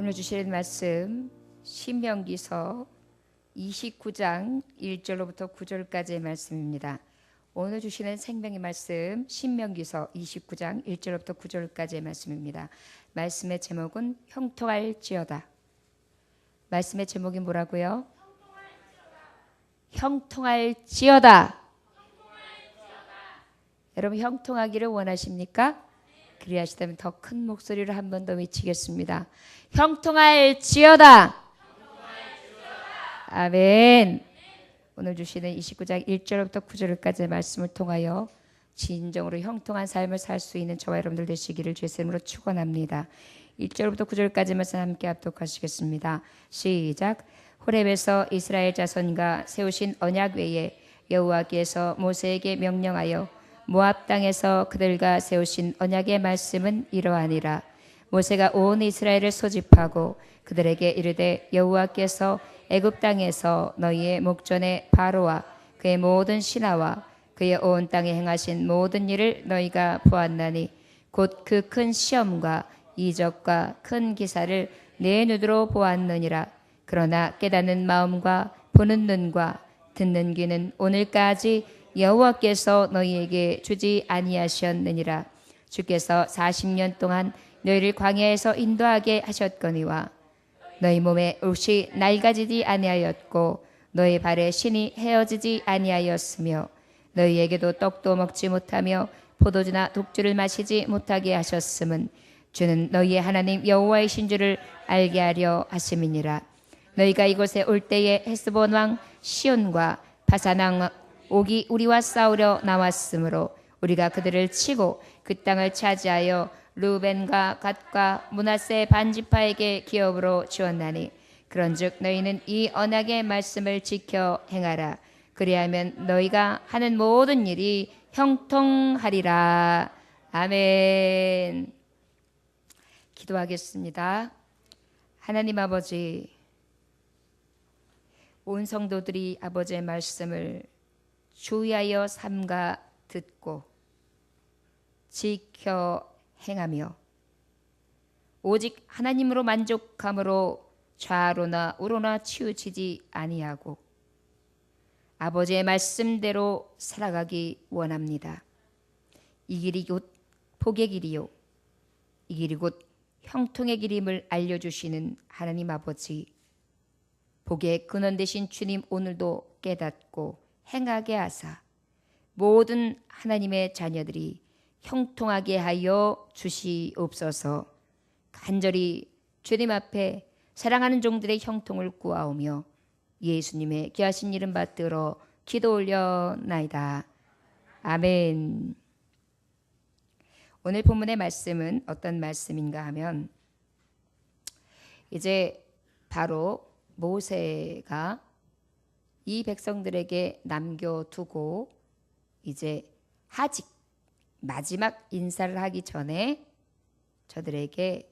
오늘 주실 말씀 신명기서 29장 1절로부터 9절까지의 말씀입니다. 오늘 주시는 생명의 말씀 신명기서 29장 1절로부터 9절까지의 말씀입니다. 말씀의 제목은 형통할지어다. 말씀의 제목이 뭐라고요? 형통할지어다. 여러분 형통하기를 원하십니까? 그리하시다면 더 큰 목소리로 한 번 더 외치겠습니다. 형통할지어다. 아멘. 오늘 주시는 29장 1절부터 9절까지의 말씀을 통하여 진정으로 형통한 삶을 살 수 있는 저와 여러분들 되시기를 주의 이름으로 축원합니다. 1절부터 9절까지 말씀 함께 합독하시겠습니다. 시작. 호렙에서 이스라엘 자손과 세우신 언약 외에 여호와께서 모세에게 명령하여 모압 땅에서 그들과 세우신 언약의 말씀은 이러하니라. 모세가 온 이스라엘을 소집하고 그들에게 이르되 여호와께서 애굽 땅에서 너희의 목전에 바로와 그의 모든 신하와 그의 온 땅에 행하신 모든 일을 너희가 보았나니 곧 그 큰 시험과 이적과 큰 기사를 내 눈으로 보았느니라. 그러나 깨닫는 마음과 보는 눈과 듣는 귀는 오늘까지 여호와께서 너희에게 주지 아니하셨느니라. 주께서 40년 동안 너희를 광야에서 인도하게 하셨거니와 너희 몸에 옷이 낡아지지 아니하였고 너희 발에 신이 헤어지지 아니하였으며 너희에게도 떡도 먹지 못하며 포도주나 독주를 마시지 못하게 하셨음은 주는 너희의 하나님 여호와이신 줄을 알게 하려 하심이니라. 너희가 이곳에 올 때에 헤스본 왕 시온과 바산 왕 옥이 우리와 싸우려 나왔으므로 우리가 그들을 치고 그 땅을 차지하여 루벤과 갓과 므낫세 반지파에게 기업으로 주었나니 그런즉 너희는 이 언약의 말씀을 지켜 행하라. 그리하면 너희가 하는 모든 일이 형통하리라. 아멘. 기도하겠습니다. 하나님 아버지, 온 성도들이 아버지의 말씀을 주의하여 삼가 듣고 지켜 행하며 오직 하나님으로 만족함으로 좌로나 우로나 치우치지 아니하고 아버지의 말씀대로 살아가기 원합니다. 이 길이 곧 복의 길이요 이 길이 곧 형통의 길임을 알려주시는 하나님 아버지, 복의 근원 되신 주님 오늘도 깨닫고 행하게 하사 모든 하나님의 자녀들이 형통하게 하여 주시옵소서. 간절히 주님 앞에 사랑하는 종들의 형통을 구하오며 예수님의 귀하신 이름 받들어 기도 올려나이다. 아멘. 오늘 본문의 말씀은 어떤 말씀인가 하면 이제 바로 모세가 이 백성들에게 남겨두고 이제 하직 마지막 인사를 하기 전에 저들에게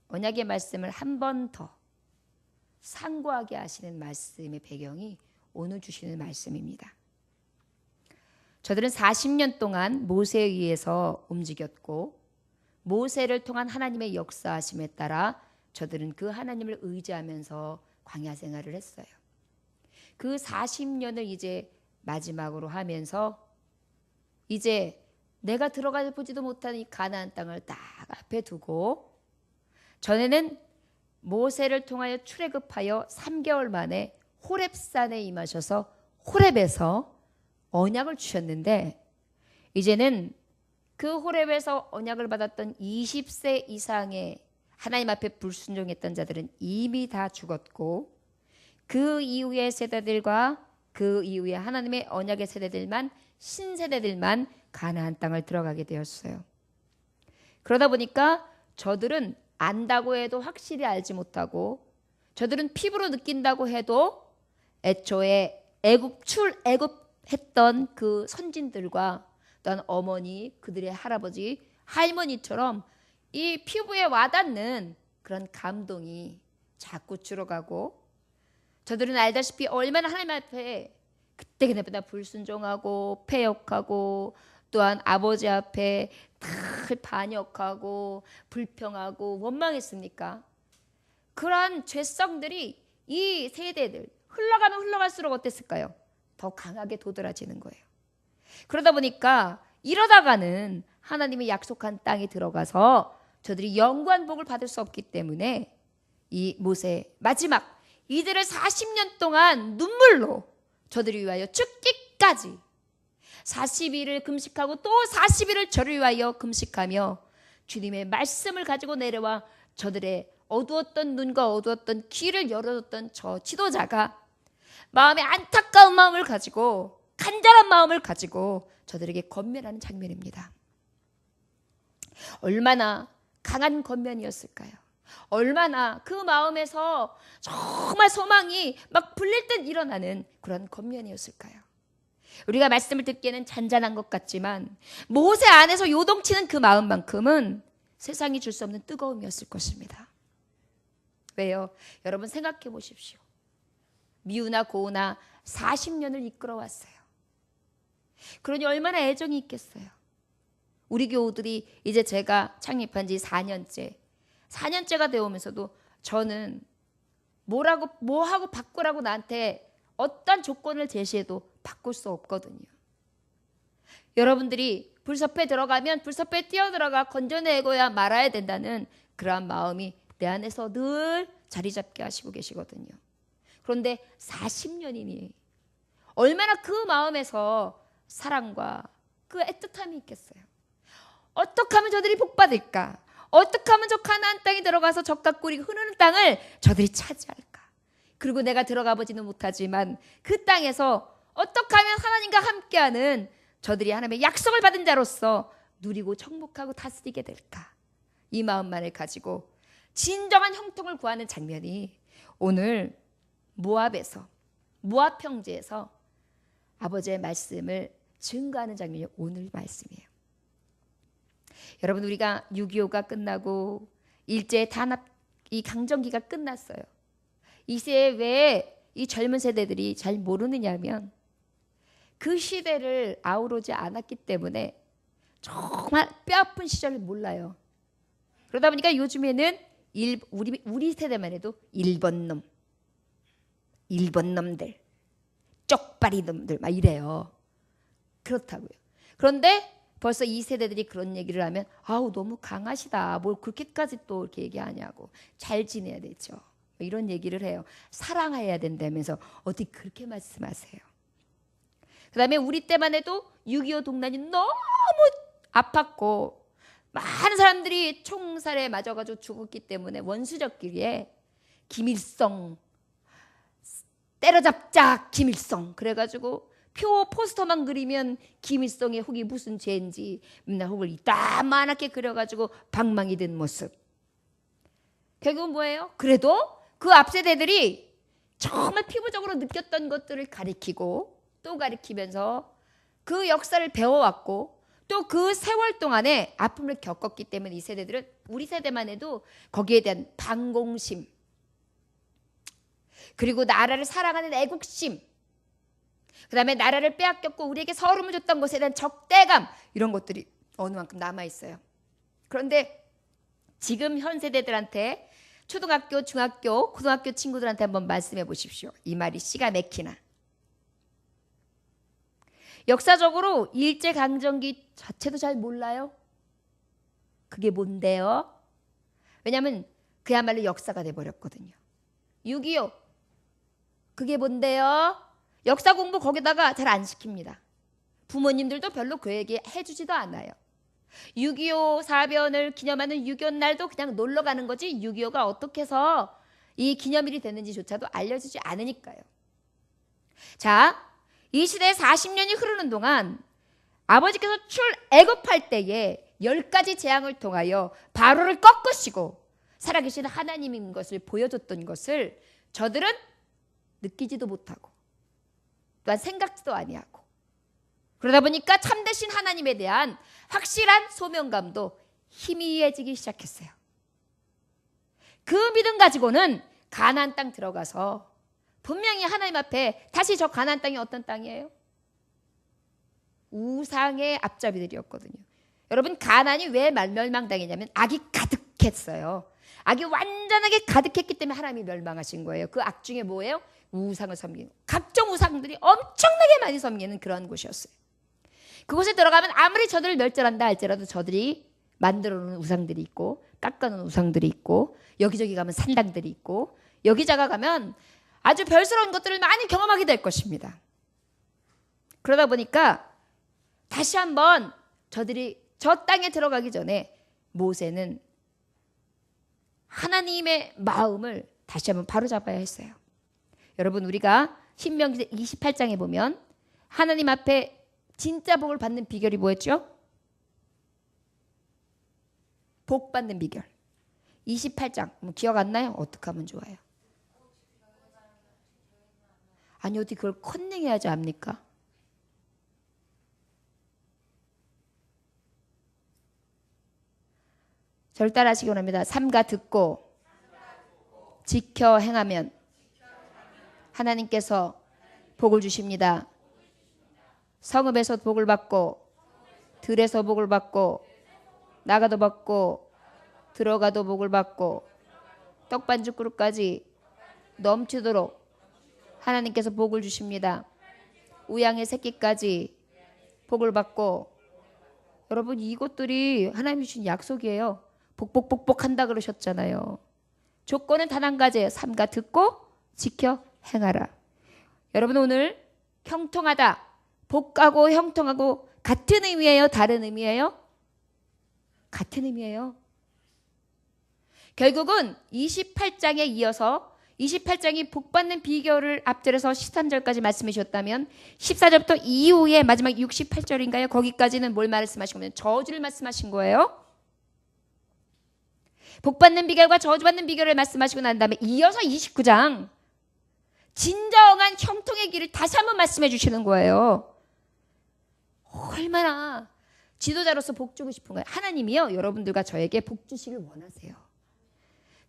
언약의 말씀을 한 번 더 상고하게 하시는 말씀의 배경이 오늘 주시는 말씀입니다. 저들은 40년 동안 모세에 의해서 움직였고 모세를 통한 하나님의 역사하심에 따라 저들은 그 하나님을 의지하면서 광야 생활을 했어요. 그 40년을 이제 마지막으로 하면서 이제 내가 들어가 보지도 못한 이 가나안 땅을 딱 앞에 두고 전에는 모세를 통하여 출애굽하여 3개월 만에 호렙산에 임하셔서 호렙에서 언약을 주셨는데 이제는 그 호렙에서 언약을 받았던 20세 이상의 하나님 앞에 불순종했던 자들은 이미 다 죽었고 그 이후의 세대들과 그 이후에 하나님의 언약의 세대들만 신세대들만 가나안 땅을 들어가게 되었어요. 그러다 보니까 저들은 안다고 해도 확실히 알지 못하고 저들은 피부로 느낀다고 해도 애초에 애굽했던 그 선진들과 또한 어머니, 그들의 할아버지, 할머니처럼 이 피부에 와닿는 그런 감동이 자꾸 줄어가고 저들은 알다시피 얼마나 하나님 앞에 그때그때보다 불순종하고 패역하고 또한 아버지 앞에 늘 반역하고 불평하고 원망했습니까? 그러한 죄성들이 이 세대들 흘러가면 흘러갈수록 어땠을까요? 더 강하게 도드라지는 거예요. 그러다 보니까 이러다가는 하나님이 약속한 땅에 들어가서 저들이 영구한 복을 받을 수 없기 때문에 이 모세 마지막 이들을 40년 동안 눈물로 저들을 위하여 죽기까지 40일을 금식하고 또 40일을 저를 위하여 금식하며 주님의 말씀을 가지고 내려와 저들의 어두웠던 눈과 어두웠던 귀를 열어줬던 저 지도자가 마음에 안타까운 마음을 가지고 간절한 마음을 가지고 저들에게 권면하는 장면입니다. 얼마나 강한 권면이었을까요? 얼마나 그 마음에서 정말 소망이 막 불릴 듯 일어나는 그런 권면이었을까요? 우리가 말씀을 듣기에는 잔잔한 것 같지만 모세 안에서 요동치는 그 마음만큼은 세상이 줄 수 없는 뜨거움이었을 것입니다. 왜요? 여러분 생각해 보십시오. 미우나 고우나 40년을 이끌어왔어요. 그러니 얼마나 애정이 있겠어요. 우리 교우들이 이제 제가 창립한 지 4년째가 되어오면서도 저는 뭐하고 바꾸라고 나한테 어떤 조건을 제시해도 바꿀 수 없거든요. 여러분들이 불섭에 들어가면 불섭에 뛰어들어가 건져내고야 말아야 된다는 그러한 마음이 내 안에서 늘 자리 잡게 하시고 계시거든요. 그런데 40년이니 얼마나 그 마음에서 사랑과 그 애틋함이 있겠어요. 어떻게 하면 저들이 복받을까? 어떻게 하면 저 가나안 땅에 들어가서 젖과 꿀이 흐르는 땅을 저들이 차지할까? 그리고 내가 들어가 보지는 못하지만 그 땅에서 어떻게 하면 하나님과 함께하는 저들이 하나님의 약속을 받은 자로서 누리고 정복하고 다스리게 될까? 이 마음만을 가지고 진정한 형통을 구하는 장면이 오늘 모압 평지에서 아버지의 말씀을 증거하는 장면이 오늘 말씀이에요. 여러분 우리가 6.25가 끝나고 일제 단합 이 강점기가 끝났어요. 이 시대에 왜 이 젊은 세대들이 잘 모르느냐면 그 시대를 아우르지 않았기 때문에 정말 뼈아픈 시절을 몰라요. 그러다 보니까 요즘에는 우리 세대만 해도 일본 놈들, 쪽발이 놈들 막 이래요. 그렇다고요. 그런데 벌써 이 세대들이 그런 얘기를 하면 아우 너무 강하시다. 뭘 그렇게까지 또 이렇게 얘기하냐고. 잘 지내야 되죠. 이런 얘기를 해요. 사랑해야 된다면서 어떻게 그렇게 말씀하세요. 그 다음에 우리 때만 해도 6.25 동란이 너무 아팠고 많은 사람들이 총살에 맞아가지고 죽었기 때문에 원수적끼리에 김일성 때려잡자 김일성 그래가지고 포스터만 그리면 김일성의 혹이 무슨 죄인지 맨날 혹을 이따만하게 그려가지고 방망이 든 모습. 결국은 뭐예요? 그래도 그 앞세대들이 정말 피부적으로 느꼈던 것들을 가리키고 또 가리키면서 그 역사를 배워왔고 또 그 세월 동안에 아픔을 겪었기 때문에 이 세대들은 우리 세대만 해도 거기에 대한 반공심 그리고 나라를 사랑하는 애국심 그 다음에 나라를 빼앗겼고 우리에게 서름을 줬던 것에 대한 적대감 이런 것들이 어느 만큼 남아있어요. 그런데 지금 현 세대들한테 초등학교, 중학교, 고등학교 친구들한테 한번 말씀해 보십시오. 이 말이 씨가 맥히나. 역사적으로 일제강점기 자체도 잘 몰라요. 그게 뭔데요? 왜냐하면 그야말로 역사가 돼버렸거든요. 6.25 그게 뭔데요? 역사 공부 거기다가 잘 안 시킵니다. 부모님들도 별로 그 얘기 해주지도 않아요. 6.25 사변을 기념하는 6.25 날도 그냥 놀러 가는 거지 6.25가 어떻게 해서 이 기념일이 됐는지조차도 알려지지 않으니까요. 자, 이 시대에 40년이 흐르는 동안 아버지께서 출애굽할 때에 10가지 재앙을 통하여 바로를 꺾으시고 살아계신 하나님인 것을 보여줬던 것을 저들은 느끼지도 못하고 또한 생각지도 아니하고 그러다 보니까 참되신 하나님에 대한 확실한 소명감도 희미해지기 시작했어요. 그 믿음 가지고는 가나안 땅 들어가서 분명히 하나님 앞에 다시 저 가나안 땅이 어떤 땅이에요? 우상의 앞잡이들이었거든요. 여러분 가나안이 왜 멸망당했냐면 악이 가득했어요. 악이 완전하게 가득했기 때문에 하나님이 멸망하신 거예요. 그 악 중에 뭐예요? 우상을 섬기는, 각종 우상들이 엄청나게 많이 섬기는 그런 곳이었어요. 그곳에 들어가면 아무리 저들을 멸절한다 할지라도 저들이 만들어 놓은 우상들이 있고 깎아 놓은 우상들이 있고 여기저기 가면 산당들이 있고 여기저기 가면 아주 별스러운 것들을 많이 경험하게 될 것입니다. 그러다 보니까 다시 한번 저들이 저 땅에 들어가기 전에 모세는 하나님의 마음을 다시 한번 바로잡아야 했어요. 여러분, 우리가 신명기 28장에 보면 하나님 앞에 진짜 복을 받는 비결이 뭐였죠? 복 받는 비결. 28장 기억 안 나요? 어떻게 하면 좋아요? 아니 어떻게 그걸 컨닝해야지 압니까? 저를 따라하시기 원합니다. 삼가 듣고 지켜 행하면 하나님께서 복을 주십니다. 성읍에서 복을 받고 들에서 복을 받고 나가도 받고 들어가도 복을 받고 떡반죽 그릇까지 넘치도록 하나님께서 복을 주십니다. 우양의 새끼까지 복을 받고. 여러분, 이것들이 하나님이 주신 약속이에요. 복복복복 한다 그러셨잖아요. 조건은 단 한 가지예요. 삼가 듣고 지켜 행하라. 여러분, 오늘 형통하다, 복하고 형통하고 같은 의미예요? 다른 의미예요? 같은 의미예요. 결국은 28장에 이어서 28장이 복받는 비결을 앞들여서 13절까지 말씀해 주셨다면 14절부터 이후에 마지막 68절인가요? 거기까지는 뭘 말씀하신 거예요? 저주를 말씀하신 거예요. 복받는 비결과 저주받는 비결을 말씀하시고 난 다음에 이어서 29장 진정한 형통의 길을 다시 한번 말씀해 주시는 거예요. 얼마나 지도자로서 복 주고 싶은 거예요. 하나님이요, 여러분들과 저에게 복 주시길 원하세요.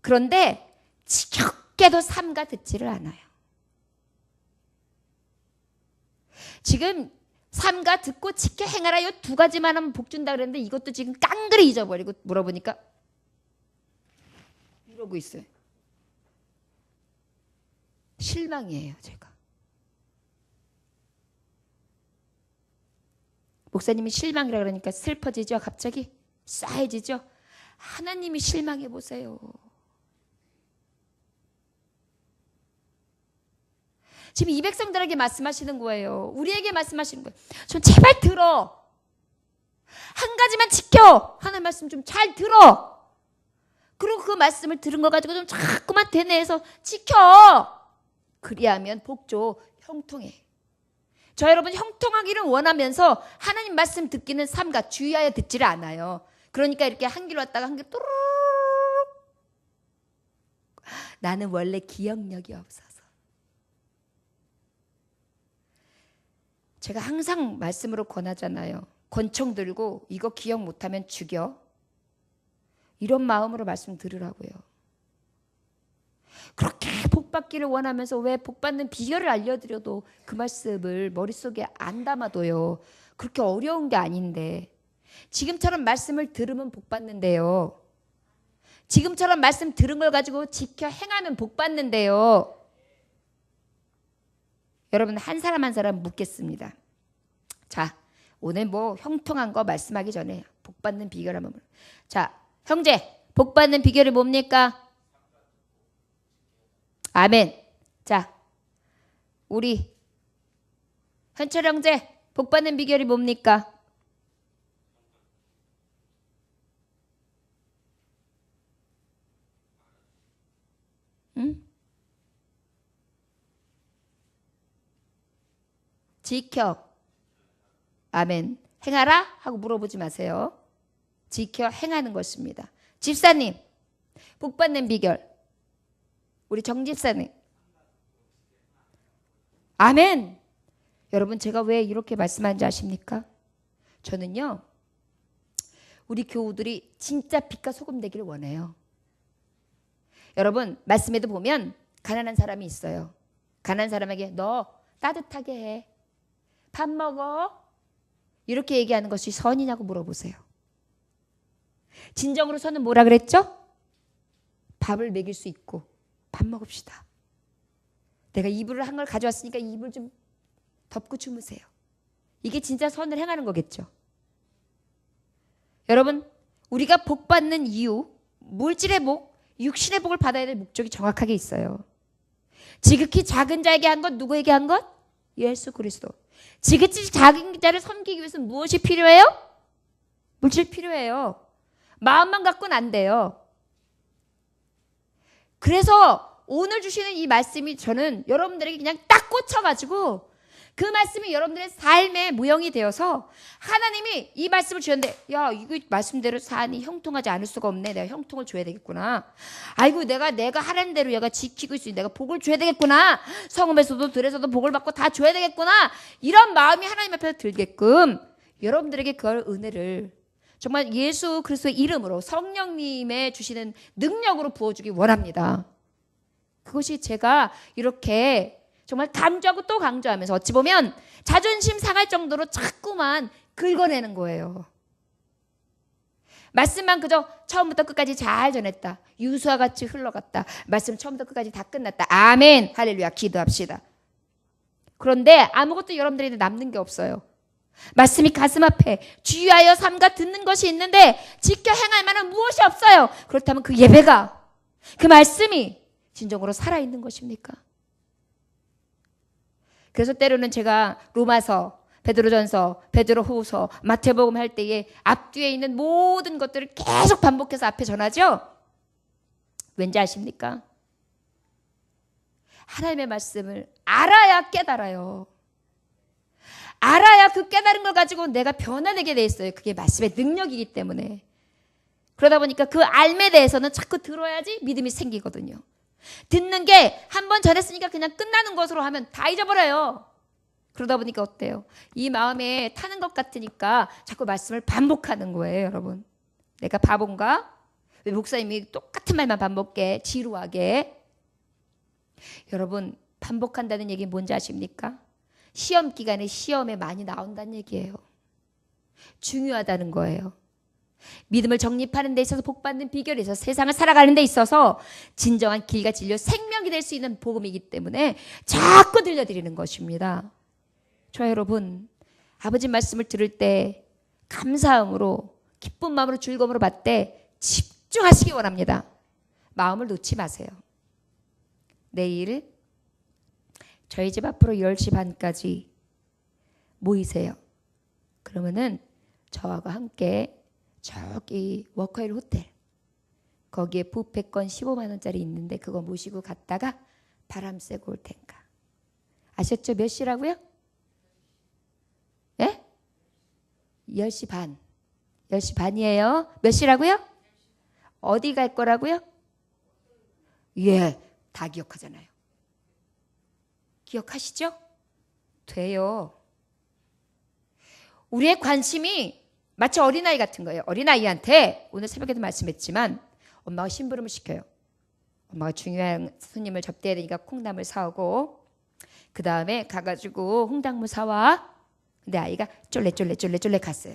그런데 지겹게도 삼가 듣지를 않아요. 지금 삼가 듣고 지켜 행하라 이 두 가지만 하면 복 준다 그랬는데 이것도 지금 깡그리 잊어버리고 물어보니까 이러고 있어요. 실망이에요, 제가. 목사님이 실망이라 그러니까 슬퍼지죠? 갑자기 싸해지죠? 하나님이 실망해 보세요. 지금 이 백성들에게 말씀하시는 거예요. 우리에게 말씀하시는 거예요. 좀 제발 들어. 한 가지만 지켜. 하나님 말씀 좀 잘 들어. 그리고 그 말씀을 들은 거 가지고 좀 자꾸만 되뇌해서 지켜. 그리하면 복조 형통해. 저 여러분, 형통하기를 원하면서 하나님 말씀 듣기는 삼가 주의하여 듣지를 않아요. 그러니까 이렇게 한 길 왔다가 한 길 또르르. 나는 원래 기억력이 없어서. 제가 항상 말씀으로 권하잖아요. 권총 들고 이거 기억 못하면 죽여. 이런 마음으로 말씀 들으라고요. 그렇게 복 받기를 원하면서 왜 복 받는 비결을 알려드려도 그 말씀을 머릿속에 안 담아둬요. 그렇게 어려운 게 아닌데. 지금처럼 말씀을 들으면 복 받는데요. 지금처럼 말씀 들은 걸 가지고 지켜 행하면 복 받는데요. 여러분, 한 사람 한 사람 묻겠습니다. 자, 오늘 뭐 형통한 거 말씀하기 전에 복 받는 비결 한번. 자, 형제, 복 받는 비결이 뭡니까? 아멘. 자, 우리 현철 형제, 복 받는 비결이 뭡니까? 응? 지켜. 아멘. 행하라? 하고 물어보지 마세요. 지켜 행하는 것입니다. 집사님, 복 받는 비결. 우리 정집사님. 아멘. 여러분, 제가 왜 이렇게 말씀하는지 아십니까? 저는요, 우리 교우들이 진짜 빛과 소금 되기를 원해요. 여러분, 말씀에도 보면 가난한 사람이 있어요. 가난한 사람에게 너 따뜻하게 해. 밥 먹어. 이렇게 얘기하는 것이 선이냐고 물어보세요. 진정으로 선은 뭐라 그랬죠? 밥을 먹일 수 있고 밥 먹읍시다. 내가 이불을 한 걸 가져왔으니까 이불 좀 덮고 주무세요. 이게 진짜 선을 행하는 거겠죠. 여러분, 우리가 복 받는 이유, 물질의 복, 육신의 복을 받아야 될 목적이 정확하게 있어요. 지극히 작은 자에게 한 것, 누구에게 한 것? 예수 그리스도. 지극히 작은 자를 섬기기 위해서는 무엇이 필요해요? 물질 필요해요. 마음만 갖고는 안 돼요. 그래서 오늘 주시는 이 말씀이 저는 여러분들에게 그냥 딱 꽂혀가지고 그 말씀이 여러분들의 삶의 모형이 되어서 하나님이 이 말씀을 주셨는데, 야, 이거 말씀대로 사니 형통하지 않을 수가 없네. 내가 형통을 줘야 되겠구나. 아이고, 내가 하라는 대로 얘가 지키고 있으니 내가 복을 줘야 되겠구나. 성읍에서도 들에서도 복을 받고 다 줘야 되겠구나. 이런 마음이 하나님 앞에서 들게끔 여러분들에게 그걸 은혜를 정말 예수 그리스도의 이름으로 성령님의 주시는 능력으로 부어주기 원합니다. 그것이 제가 이렇게 정말 강조하고 또 강조하면서 어찌 보면 자존심 상할 정도로 자꾸만 긁어내는 거예요. 말씀만 그저 처음부터 끝까지 잘 전했다. 유수와 같이 흘러갔다. 말씀 처음부터 끝까지 다 끝났다. 아멘. 할렐루야. 기도합시다. 그런데 아무것도 여러분들이 남는 게 없어요. 말씀이 가슴 앞에 주의하여 삼가 듣는 것이 있는데 지켜 행할 만한 무엇이 없어요. 그렇다면 그 예배가, 그 말씀이 진정으로 살아있는 것입니까? 그래서 때로는 제가 로마서, 베드로전서, 베드로후서, 마태복음 할 때에 앞뒤에 있는 모든 것들을 계속 반복해서 앞에 전하죠. 왠지 아십니까? 하나님의 말씀을 알아야 깨달아요. 알아야 그 깨달은 걸 가지고 내가 변화되게 돼 있어요. 그게 말씀의 능력이기 때문에. 그러다 보니까 그 알에 대해서는 자꾸 들어야지 믿음이 생기거든요. 듣는 게 한 번 전했으니까 그냥 끝나는 것으로 하면 다 잊어버려요. 그러다 보니까 어때요? 이 마음에 타는 것 같으니까 자꾸 말씀을 반복하는 거예요, 여러분. 내가 바본가? 왜 목사님이 똑같은 말만 반복해? 지루하게. 여러분, 반복한다는 얘기 뭔지 아십니까? 시험 기간에 시험에 많이 나온다는 얘기예요. 중요하다는 거예요. 믿음을 정립하는 데 있어서 복받는 비결에 있어서 세상을 살아가는 데 있어서 진정한 길과 진료 생명이 될 수 있는 복음이기 때문에 자꾸 들려드리는 것입니다. 저 여러분, 아버지 말씀을 들을 때 감사함으로 기쁜 마음으로 즐거움으로 받되 집중하시기 원합니다. 마음을 놓지 마세요. 내일 저희 집 앞으로 10시 반까지 모이세요. 그러면은 저하고 함께 저기 워커힐 호텔 거기에 뷔페권 15만 원짜리 있는데 그거 모시고 갔다가 바람 쐬고 올 텐가. 아셨죠? 몇 시라고요? 예? 10시 반. 10시 반이에요. 몇 시라고요? 어디 갈 거라고요? 예, 다 기억하잖아요. 기억하시죠? 돼요. 우리의 관심이 마치 어린아이 같은 거예요. 어린아이한테 오늘 새벽에도 말씀했지만 엄마가 심부름을 시켜요. 엄마가 중요한 손님을 접대해야 되니까 콩나물 사오고 그 다음에 가가지고 홍당무 사와. 근데 아이가 쫄래 갔어요.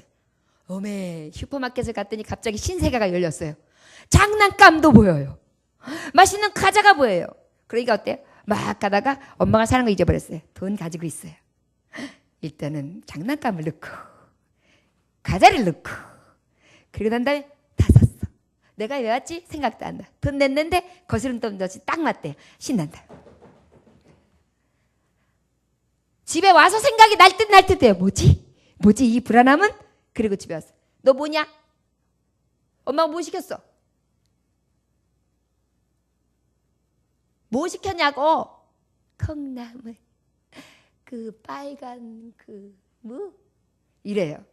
어메, 슈퍼마켓을 갔더니 갑자기 신세계가 열렸어요. 장난감도 보여요. 맛있는 과자가 보여요. 그러니까 어때요? 막 가다가 엄마가 사는 거 잊어버렸어요. 돈 가지고 있어요. 일단은 장난감을 넣고 과자를 넣고 그리고 난 다음에 다 샀어. 내가 왜 왔지? 생각도 안 나. 돈 냈는데 거스름 돈 없이 딱 맞대요. 신난다. 집에 와서 생각이 날 듯 해요. 뭐지 이 불안함은? 그리고 집에 왔어. 너 뭐냐? 엄마가 뭐 시켰어? 뭐 시켰냐고? 콩나물 그 빨간 그 뭐? 이래요.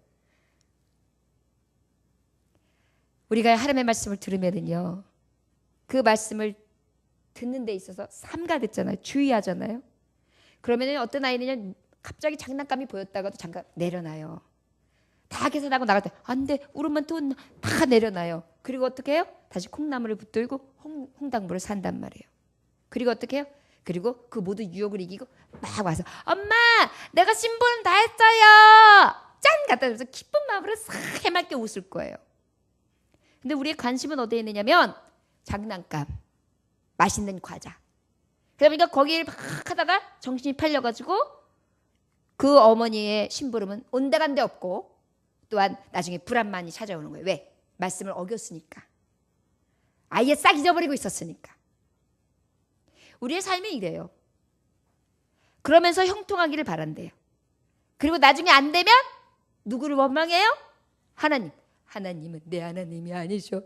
우리가 하나님의 말씀을 들으면은요, 그 말씀을 듣는 데 있어서 삼가듣잖아요. 주의하잖아요. 그러면은 어떤 아이는 갑자기 장난감이 보였다가도 잠깐 내려놔요. 다 계산하고 나갈 때 안 돼, 울으면 돈 다 내려놔요. 그리고 어떻게 해요? 다시 콩나물을 붙들고 홍당무를 산단 말이에요. 그리고 어떻게 해요? 그리고 그 모든 유혹을 이기고 막 와서 엄마, 내가 심부름 다 했어요. 짠! 갖다 줘서 기쁜 마음으로 싹 해맑게 웃을 거예요. 근데 우리의 관심은 어디에 있느냐면 장난감, 맛있는 과자. 그러니까 거기를 막 하다가 정신이 팔려가지고 그 어머니의 심부름은 온데간데 없고 또한 나중에 불안만이 찾아오는 거예요. 왜? 말씀을 어겼으니까. 아예 싹 잊어버리고 있었으니까. 우리의 삶이 이래요. 그러면서 형통하기를 바란대요. 그리고 나중에 안 되면 누구를 원망해요? 하나님. 하나님은 내 하나님이 아니죠.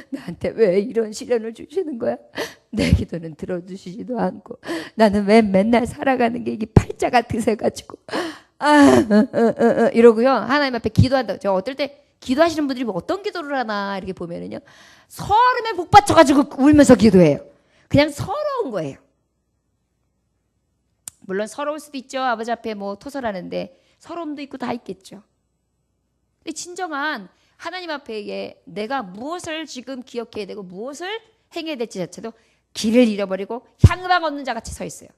나한테 왜 이런 시련을 주시는 거야? 내 기도는 들어주시지도 않고 나는 왜 맨날 살아가는 게 이게 팔자가 드세가지고 이러고요. 하나님 앞에 기도한다. 저 어떨 때 기도하시는 분들이 뭐 어떤 기도를 하나 이렇게 보면은요. 서름에 복 받쳐가지고 울면서 기도해요. 그냥 서러운 거예요. 물론 서러울 수도 있죠. 아버지 앞에 뭐 토설하는데 서러움도 있고 다 있겠죠. 근데 진정한 하나님 앞에 내가 무엇을 지금 기억해야 되고 무엇을 행해야 될지 자체도 길을 잃어버리고 향방 없는 자 같이 서 있어요.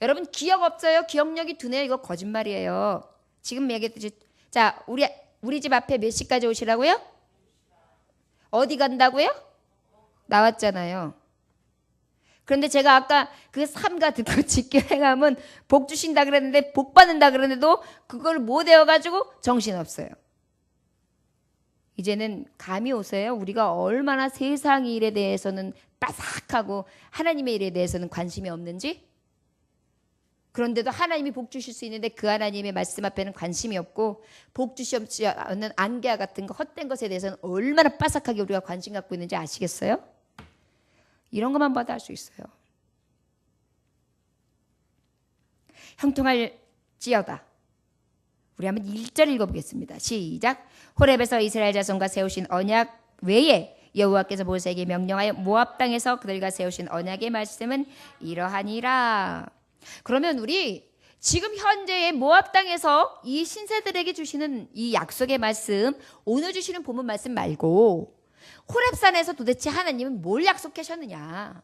여러분 기억 없어요? 기억력이 둔해요? 이거 거짓말이에요. 지금 얘기했듯이 자 우리 집 앞에 몇 시까지 오시라고요? 어디 간다고요? 나왔잖아요. 그런데 제가 아까 그 삼가 듣고 지켜 행함은 복 주신다 그랬는데 복 받는다 그랬는데도 그걸 못 외워가지고 정신없어요. 이제는 감이 오세요. 우리가 얼마나 세상 일에 대해서는 빠삭하고 하나님의 일에 대해서는 관심이 없는지. 그런데도 하나님이 복 주실 수 있는데 그 하나님의 말씀 앞에는 관심이 없고 복 주시지 않는 안개와 같은 거 헛된 것에 대해서는 얼마나 빠삭하게 우리가 관심 갖고 있는지 아시겠어요? 이런 것만 봐도 알 수 있어요. 형통할지어다. 우리 한번 1절 읽어보겠습니다. 시작. 호렙에서 이스라엘 자손과 세우신 언약 외에 여호와께서 모세에게 명령하여 모압 땅에서 그들과 세우신 언약의 말씀은 이러하니라. 그러면 우리 지금 현재의 모압 땅에서 이 신세들에게 주시는 이 약속의 말씀, 오늘 주시는 본문 말씀 말고 호렙산에서 도대체 하나님은 뭘 약속하셨느냐?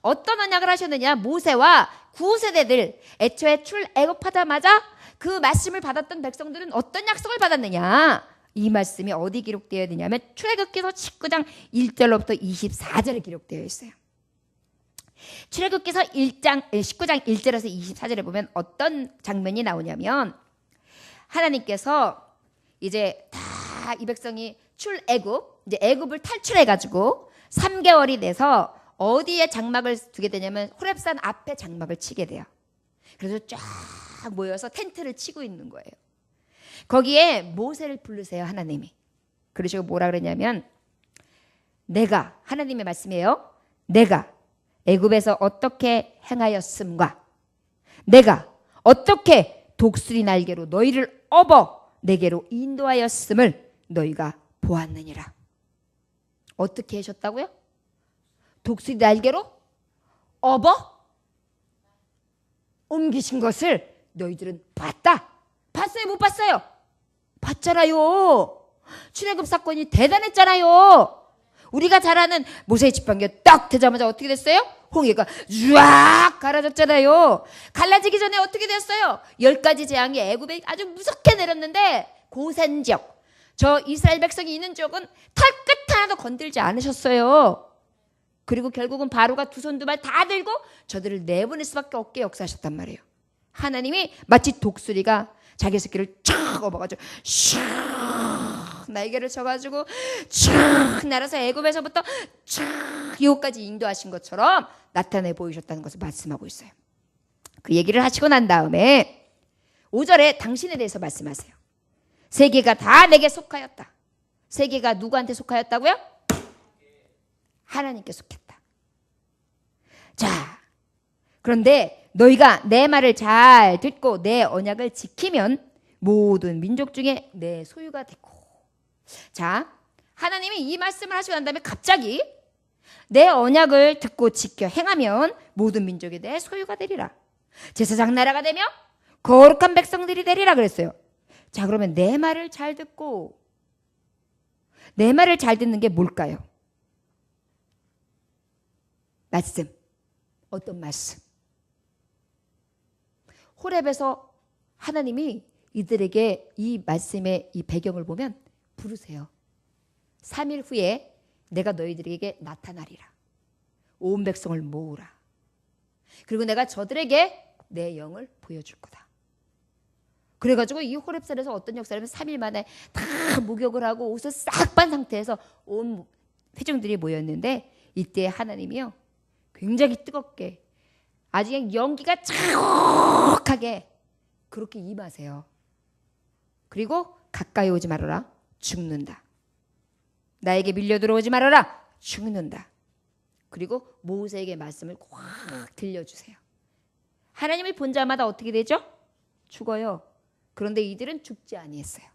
어떤 언약을 하셨느냐? 모세와 구세대들 애초에 출애굽하자마자 그 말씀을 받았던 백성들은 어떤 약속을 받았느냐? 이 말씀이 어디 기록되어야 되냐면 출애굽기서 19장 1절로부터 24절에 기록되어 있어요. 출애굽기서 19장 1절에서 24절에 보면 어떤 장면이 나오냐면 하나님께서 이제 다 이 백성이 출애굽 이제 애굽을 탈출해 가지고 3개월이 돼서 어디에 장막을 두게 되냐면 호렙산 앞에 장막을 치게 돼요. 그래서 쫙 모여서 텐트를 치고 있는 거예요. 거기에 모세를 부르세요. 하나님이. 그러시고 뭐라 그러냐면 내가 하나님의 말씀이에요. 내가 애굽에서 어떻게 행하였음과 내가 어떻게 독수리 날개로 너희를 업어 내게로 인도하였음을 너희가 보았느니라. 어떻게 하셨다고요? 독수리 날개로 업어 옮기신 것을 너희들은 봤다. 봤어요? 못 봤어요? 봤잖아요. 출애굽 사건이 대단했잖아요. 우리가 잘 아는 모세의 지팡이가 딱 되자마자 어떻게 됐어요? 홍해가 쫙 갈라졌잖아요. 갈라지기 전에 어떻게 됐어요? 10가지 재앙이 애굽에 아주 무섭게 내렸는데 고센 지역, 저 이스라엘 백성이 있는 지역은 털끝 하나도 건들지 않으셨어요. 그리고 결국은 바로가 두 손 두 발 다 들고 저들을 내보낼 수밖에 없게 역사하셨단 말이에요. 하나님이 마치 독수리가 자기 새끼를 촥 업어가지고 샥 날개를 쳐가지고 촥 날아서 애굽에서부터 촥 유혹까지 인도하신 것처럼 나타내 보이셨다는 것을 말씀하고 있어요. 그 얘기를 하시고 난 다음에 5절에 당신에 대해서 말씀하세요. 세계가 다 내게 속하였다. 세계가 누구한테 속하였다고요? 하나님께 속했다. 자, 그런데 너희가 내 말을 잘 듣고 내 언약을 지키면 모든 민족 중에 내 소유가 되고. 자, 하나님이 이 말씀을 하시고 난 다음에 갑자기 내 언약을 듣고 지켜 행하면 모든 민족이 내 소유가 되리라. 제사장 나라가 되며 거룩한 백성들이 되리라 그랬어요. 자, 그러면 내 말을 잘 듣고 내 말을 잘 듣는 게 뭘까요? 말씀. 어떤 말씀? 호렙에서 하나님이 이들에게 이 말씀의 이 배경을 보면 부르세요. 3일 후에 내가 너희들에게 나타나리라. 온 백성을 모으라. 그리고 내가 저들에게 내 영을 보여줄 거다. 그래가지고 이 호렙산에서 어떤 역사라면 3일 만에 다 목욕을 하고 옷을 싹 빤 상태에서 온 회중들이 모였는데 이때 하나님이요 굉장히 뜨겁게 아주 그냥 연기가 자욱하게 그렇게 임하세요. 그리고 가까이 오지 말아라. 죽는다. 나에게 밀려 들어오지 말아라. 죽는다. 그리고 모세에게 말씀을 확 들려주세요. 하나님을 본 자마다 어떻게 되죠? 죽어요. 그런데 이들은 죽지 아니했어요.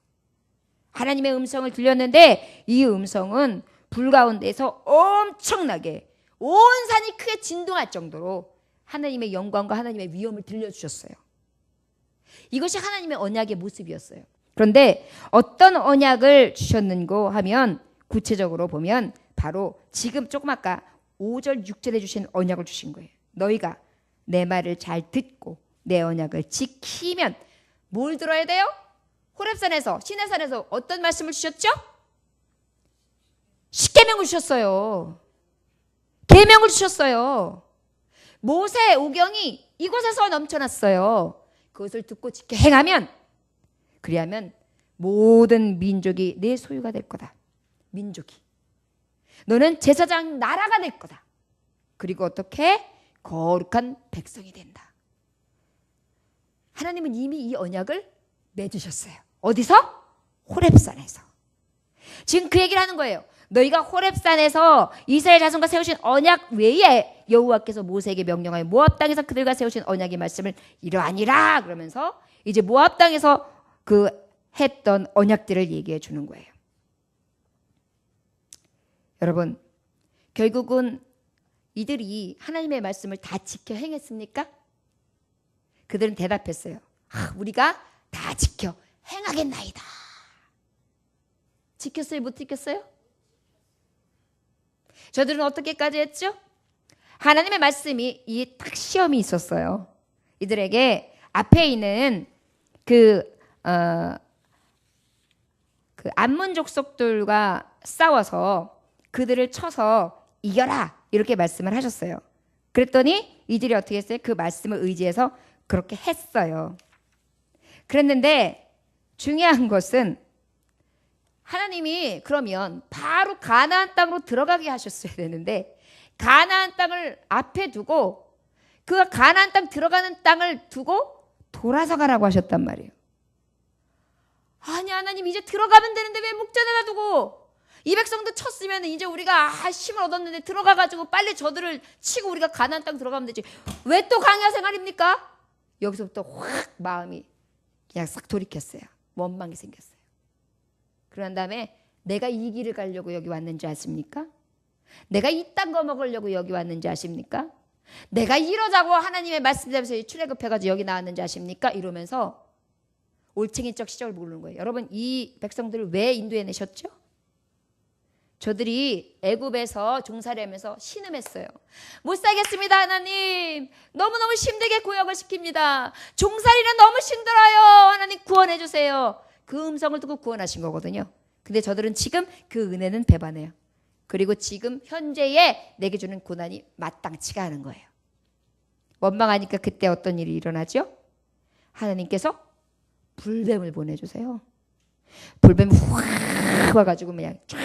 하나님의 음성을 들렸는데 이 음성은 불 가운데서 엄청나게 온 산이 크게 진동할 정도로 하나님의 영광과 하나님의 위엄을 들려주셨어요. 이것이 하나님의 언약의 모습이었어요. 그런데 어떤 언약을 주셨는고 하면 구체적으로 보면 바로 지금 조금 아까 5절 6절에 주신 언약을 주신 거예요. 너희가 내 말을 잘 듣고 내 언약을 지키면 뭘 들어야 돼요? 호렙산에서 시내산에서 어떤 말씀을 주셨죠? 십계명을 주셨어요. 계명을 주셨어요. 모세의 오경이 이곳에서 넘쳐났어요. 그것을 듣고 지켜 행하면 그리하면 모든 민족이 내 소유가 될 거다. 민족이. 너는 제사장 나라가 될 거다. 그리고 어떻게? 거룩한 백성이 된다. 하나님은 이미 이 언약을 맺으셨어요. 어디서? 호렙산에서. 지금 그 얘기를 하는 거예요. 너희가 호렙산에서 이스라엘 자손과 세우신 언약 외에 여호와께서 모세에게 명령하여 모압 땅에서 그들과 세우신 언약의 말씀을 이러하니라 그러면서 이제 모압 땅에서 그 했던 언약들을 얘기해 주는 거예요. 여러분, 결국은 이들이 하나님의 말씀을 다 지켜 행했습니까? 그들은 대답했어요. 우리가 다 지켜 행하겠나이다. 지켰어요? 못 지켰어요? 저들은 어떻게까지 했죠? 하나님의 말씀이 이 딱 시험이 있었어요. 이들에게 앞에 있는 그 암몬 족속들과 싸워서 그들을 쳐서 이겨라 이렇게 말씀을 하셨어요. 그랬더니 이들이 어떻게 했어요? 그 말씀을 의지해서 그렇게 했어요. 그랬는데 중요한 것은 하나님이 그러면 바로 가나안 땅으로 들어가게 하셨어야 되는데 가나안 땅을 앞에 두고 그 가나안 땅 들어가는 땅을 두고 돌아서 가라고 하셨단 말이에요. 아니 하나님 이제 들어가면 되는데 왜 목전에다 두고 이 백성도 쳤으면 이제 우리가 힘을 얻었는데 들어가가지고 빨리 저들을 치고 우리가 가나안 땅 들어가면 되지 왜 또 광야 생활입니까? 여기서부터 확 마음이 그냥 싹 돌이켰어요. 원망이 생겼어요. 그런 다음에 내가 이 길을 가려고 여기 왔는지 아십니까? 내가 이딴 거 먹으려고 여기 왔는지 아십니까? 내가 이러자고 하나님의 말씀대로 출애굽해가지고 여기 나왔는지 아십니까? 이러면서 올챙이적 시적을 부르는 거예요. 여러분 이 백성들을 왜 인도해내셨죠? 저들이 애굽에서 종살이하면서 신음했어요. 못 살겠습니다 하나님. 너무너무 힘들게 구역을 시킵니다. 종살이는 너무 힘들어요. 하나님 구원해 주세요. 그 음성을 듣고 구원하신 거거든요. 근데 저들은 지금 그 은혜는 배반해요. 그리고 지금 현재에 내게 주는 고난이 마땅치가 않은 거예요. 원망하니까 그때 어떤 일이 일어나죠? 하나님께서 불뱀을 보내주세요. 불뱀이 확 와가지고 그냥 쫙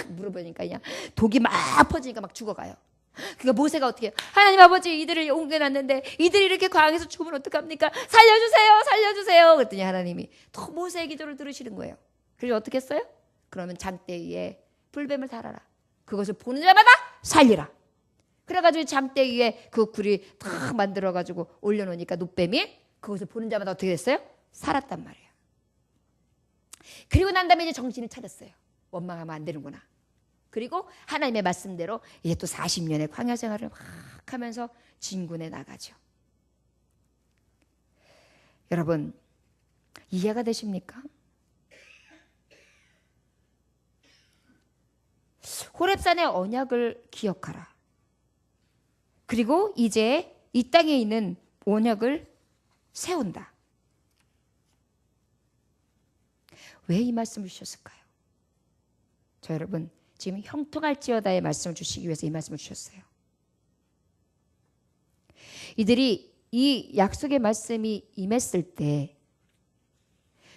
물어보니까 그냥 독이 막 퍼지니까 막 죽어가요. 그러니까 모세가 어떻게 해요? 하나님 아버지 이들을 옮겨놨는데 이들이 이렇게 광에서 죽으면 어떡합니까? 살려주세요 살려주세요 그랬더니 하나님이 또 모세의 기도를 들으시는 거예요. 그래서 어떻게 했어요? 그러면 장대 위에 불뱀을 달아라. 그것을 보는 자마다 살리라. 그래가지고 장대 위에 그 굴이 탁 만들어가지고 올려놓으니까 노뱀이 그것을 보는 자마다 어떻게 됐어요? 살았단 말이에요. 그리고 난 다음에 이제 정신을 차렸어요. 원망하면 안 되는구나. 그리고 하나님의 말씀대로 이제 또 40년의 광야 생활을 막 하면서 진군에 나가죠. 여러분 이해가 되십니까? 호렙산의 언약을 기억하라. 그리고 이제 이 땅에 있는 언약을 세운다. 왜 이 말씀을 주셨을까요? 저 여러분 지금 형통할지어다의 말씀을 주시기 위해서 이 말씀을 주셨어요. 이들이 이 약속의 말씀이 임했을 때,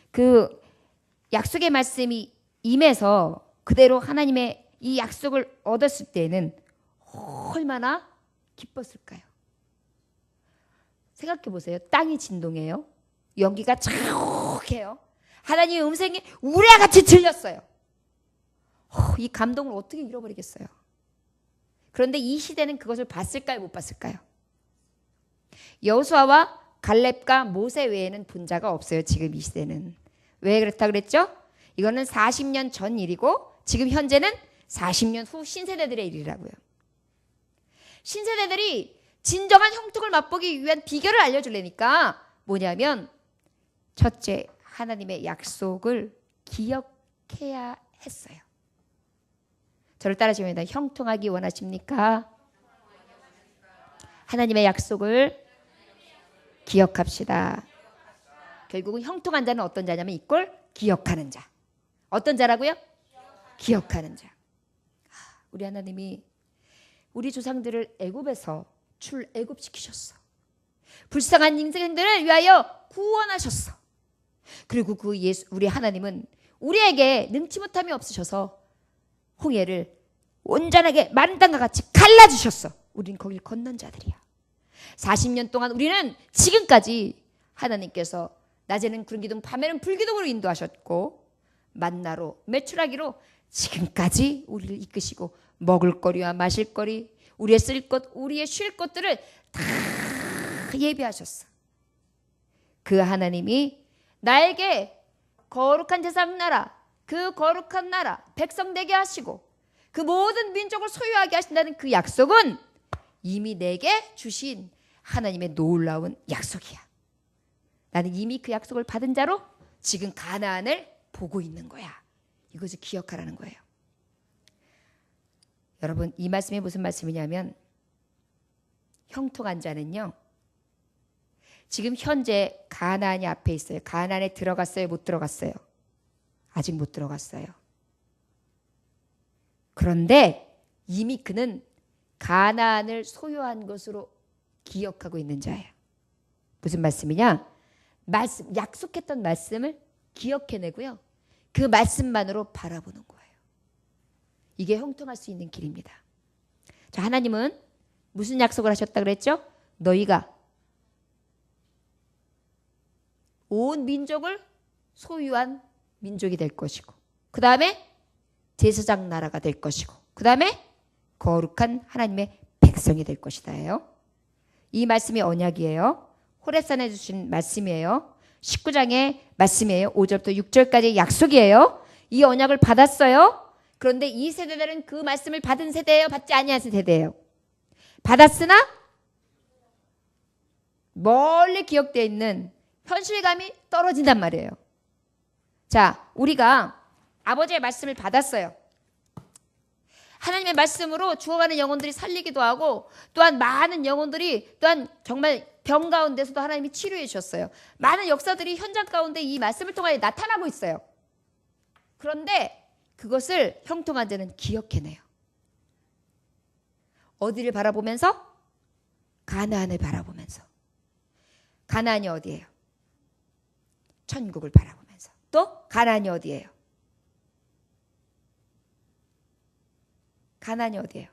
그 약속의 말씀이 임해서 그대로 하나님의 이 약속을 얻었을 때는 얼마나 기뻤을까요? 생각해 보세요. 땅이 진동해요. 연기가 차곡해요. 하나님의 음성이 우레와 같이 들렸어요. 이 감동을 어떻게 잃어버리겠어요? 그런데 이 시대는 그것을 봤을까요? 못 봤을까요? 여호수아와 갈렙과 모세 외에는 본 자가 없어요. 지금 이 시대는. 왜 그렇다 그랬죠? 이거는 40년 전 일이고 지금 현재는 40년 후 신세대들의 일이라고요. 신세대들이 진정한 형통을 맛보기 위한 비결을 알려주려니까 뭐냐면 첫째, 하나님의 약속을 기억해야 했어요. 저를 따라하시면 형통하기 원하십니까? 하나님의 약속을 기억합시다. 결국은 형통한 자는 어떤 자냐면 이꼴 기억하는 자. 어떤 자라고요? 기억하는 자. 우리 하나님이 우리 조상들을 애굽에서 출애굽시키셨어. 불쌍한 인생들을 위하여 구원하셨어. 그리고 그 우리 하나님은 우리에게 능치 못함이 없으셔서 홍해를 온전하게 마른 땅과 같이 갈라주셨어. 우리는 거길 건넌 자들이야. 40년 동안 우리는 지금까지 하나님께서 낮에는 구름 기둥 밤에는 불기둥으로 인도하셨고 만나로 메추라기로 지금까지 우리를 이끄시고 먹을거리와 마실거리, 우리의 쓸 것, 우리의 쉴 것들을 다 예비하셨어. 그 하나님이 나에게 거룩한 제사장 나라, 그 거룩한 나라 백성 되게 하시고 그 모든 민족을 소유하게 하신다는 그 약속은 이미 내게 주신 하나님의 놀라운 약속이야. 나는 이미 그 약속을 받은 자로 지금 가나안을 보고 있는 거야. 이것을 기억하라는 거예요. 여러분, 이 말씀이 무슨 말씀이냐면 형통한 자는요, 지금 현재 가나안이 앞에 있어요. 가나안에 들어갔어요? 못 들어갔어요? 아직 못 들어갔어요. 그런데 이미 그는 가나안을 소유한 것으로 기억하고 있는 자예요. 무슨 말씀이냐? 약속했던 말씀을 기억해내고요. 그 말씀만으로 바라보는 거예요. 이게 형통할 수 있는 길입니다. 자, 하나님은 무슨 약속을 하셨다 그랬죠? 너희가 온 민족을 소유한 민족이 될 것이고, 그 다음에 제사장 나라가 될 것이고, 그 다음에 거룩한 하나님의 백성이 될 것이다예요. 이 말씀이 언약이에요. 호렙산에 주신 말씀이에요. 19장의 말씀이에요. 5절부터 6절까지 약속이에요. 이 언약을 받았어요. 그런데 이 세대들은 그 말씀을 받은 세대예요? 받지 아니한 세대예요? 받았으나 멀리 기억되어 있는 현실감이 떨어진단 말이에요. 자, 우리가 아버지의 말씀을 받았어요. 하나님의 말씀으로 죽어가는 영혼들이 살리기도 하고 또한 많은 영혼들이 또한 정말 병 가운데서도 하나님이 치료해 주셨어요. 많은 역사들이 현장 가운데 이 말씀을 통하여 나타나고 있어요. 그런데 그것을 형통한 자는 기억해내요. 어디를 바라보면서? 가나안을 바라보면서. 가나안이 어디예요? 천국을 바라보면서. 또 가나안이 어디예요? 가나안이 어디예요?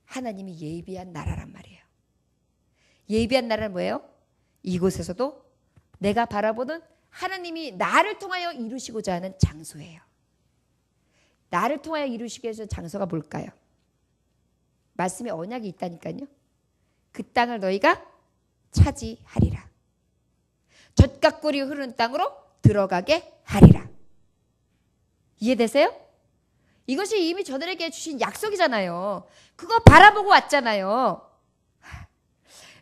하나님이 예비한 나라란 말이에요. 예비한 나라는 뭐예요? 이곳에서도 내가 바라보는 하나님이 나를 통하여 이루시고자 하는 장소예요. 나를 통하여 이루시기 위해서 장소가 뭘까요? 말씀에 언약이 있다니까요. 그 땅을 너희가 차지하리라. 젖과 꿀이 흐르는 땅으로 들어가게 하리라. 이해되세요? 이것이 이미 저들에게 주신 약속이잖아요. 그거 바라보고 왔잖아요.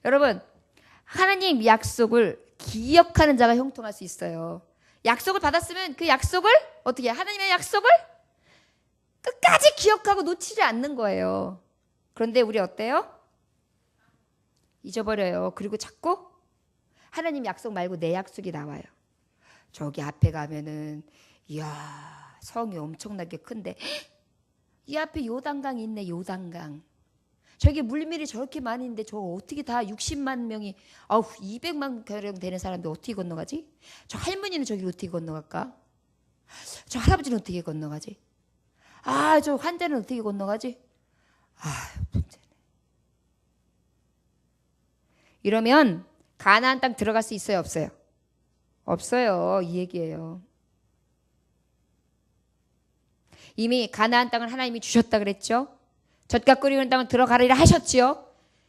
여러분, 하나님 약속을 기억하는 자가 형통할 수 있어요. 약속을 받았으면 그 약속을 어떻게 해요? 하나님의 약속을 끝까지 기억하고 놓치지 않는 거예요. 그런데 우리 어때요? 잊어버려요. 그리고 자꾸 하나님 약속 말고 내 약속이 나와요. 저기 앞에 가면은 이야, 성이 엄청나게 큰데 이 앞에 요단강이 있네. 요단강. 저기 물밀이 저렇게 많이 있는데 저거 어떻게 다 60만 명이 200만 가량 되는 사람들 어떻게 건너가지? 저 할머니는 저기를 어떻게 건너갈까? 저 할아버지는 어떻게 건너가지? 저 환자는 어떻게 건너가지? 문제네. 이러면 가나안 땅 들어갈 수 있어요, 없어요? 없어요. 이 얘기예요. 이미 가나안 땅을 하나님이 주셨다 그랬죠. 젖과 끓이는 땅을 들어가리라 하셨지요.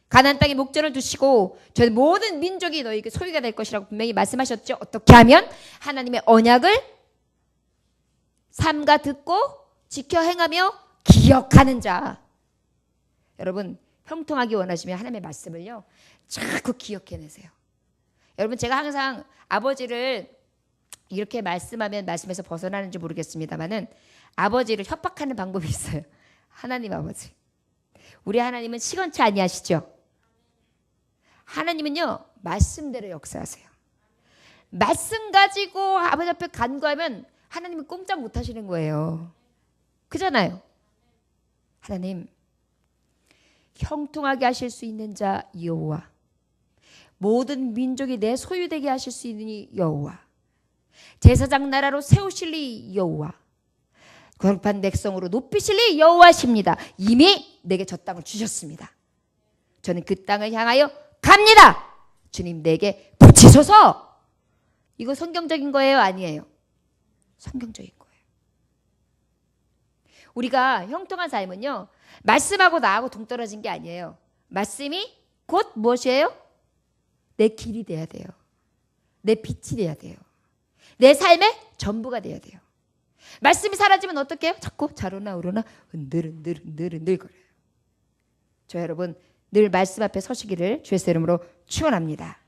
가나안 땅에 목전을 두시고 저 모든 민족이 너희에게 소유가 될 것이라고 분명히 말씀하셨죠. 어떻게 하면? 하나님의 언약을 삼가 듣고 지켜 행하며 기억하는 자. 여러분 형통하기 원하시면 하나님의 말씀을요 자꾸 기억해내세요. 여러분 제가 항상 아버지를 이렇게 말씀하면 말씀에서 벗어나는지 모르겠습니다만은 아버지를 협박하는 방법이 있어요. 하나님 아버지, 우리 하나님은 시건치 아니하시죠. 하나님은요 말씀대로 역사하세요. 말씀 가지고 아버지 앞에 간구하면 하나님은 꼼짝 못 하시는 거예요. 그잖아요. 하나님 형통하게 하실 수 있는 자 여호와, 모든 민족이 내 소유되게 하실 수 있는 여호와, 제사장 나라로 세우실 리 여호와, 거룩한 백성으로 높이실 리 여호와십니다. 이미 내게 저 땅을 주셨습니다. 저는 그 땅을 향하여 갑니다. 주님 내게 붙이소서. 이거 성경적인 거예요? 아니에요? 성경적인 거예요. 우리가 형통한 삶은요 말씀하고 나하고 동떨어진 게 아니에요. 말씀이 곧 무엇이에요? 내 길이 돼야 돼요. 내 빛이 돼야 돼요. 내 삶의 전부가 돼야 돼요. 말씀이 사라지면 어떻게 해요? 자꾸 자로나 우로나 흔들 거려요. 저 여러분 늘 말씀 앞에 서시기를 주의 이름으로 축원합니다.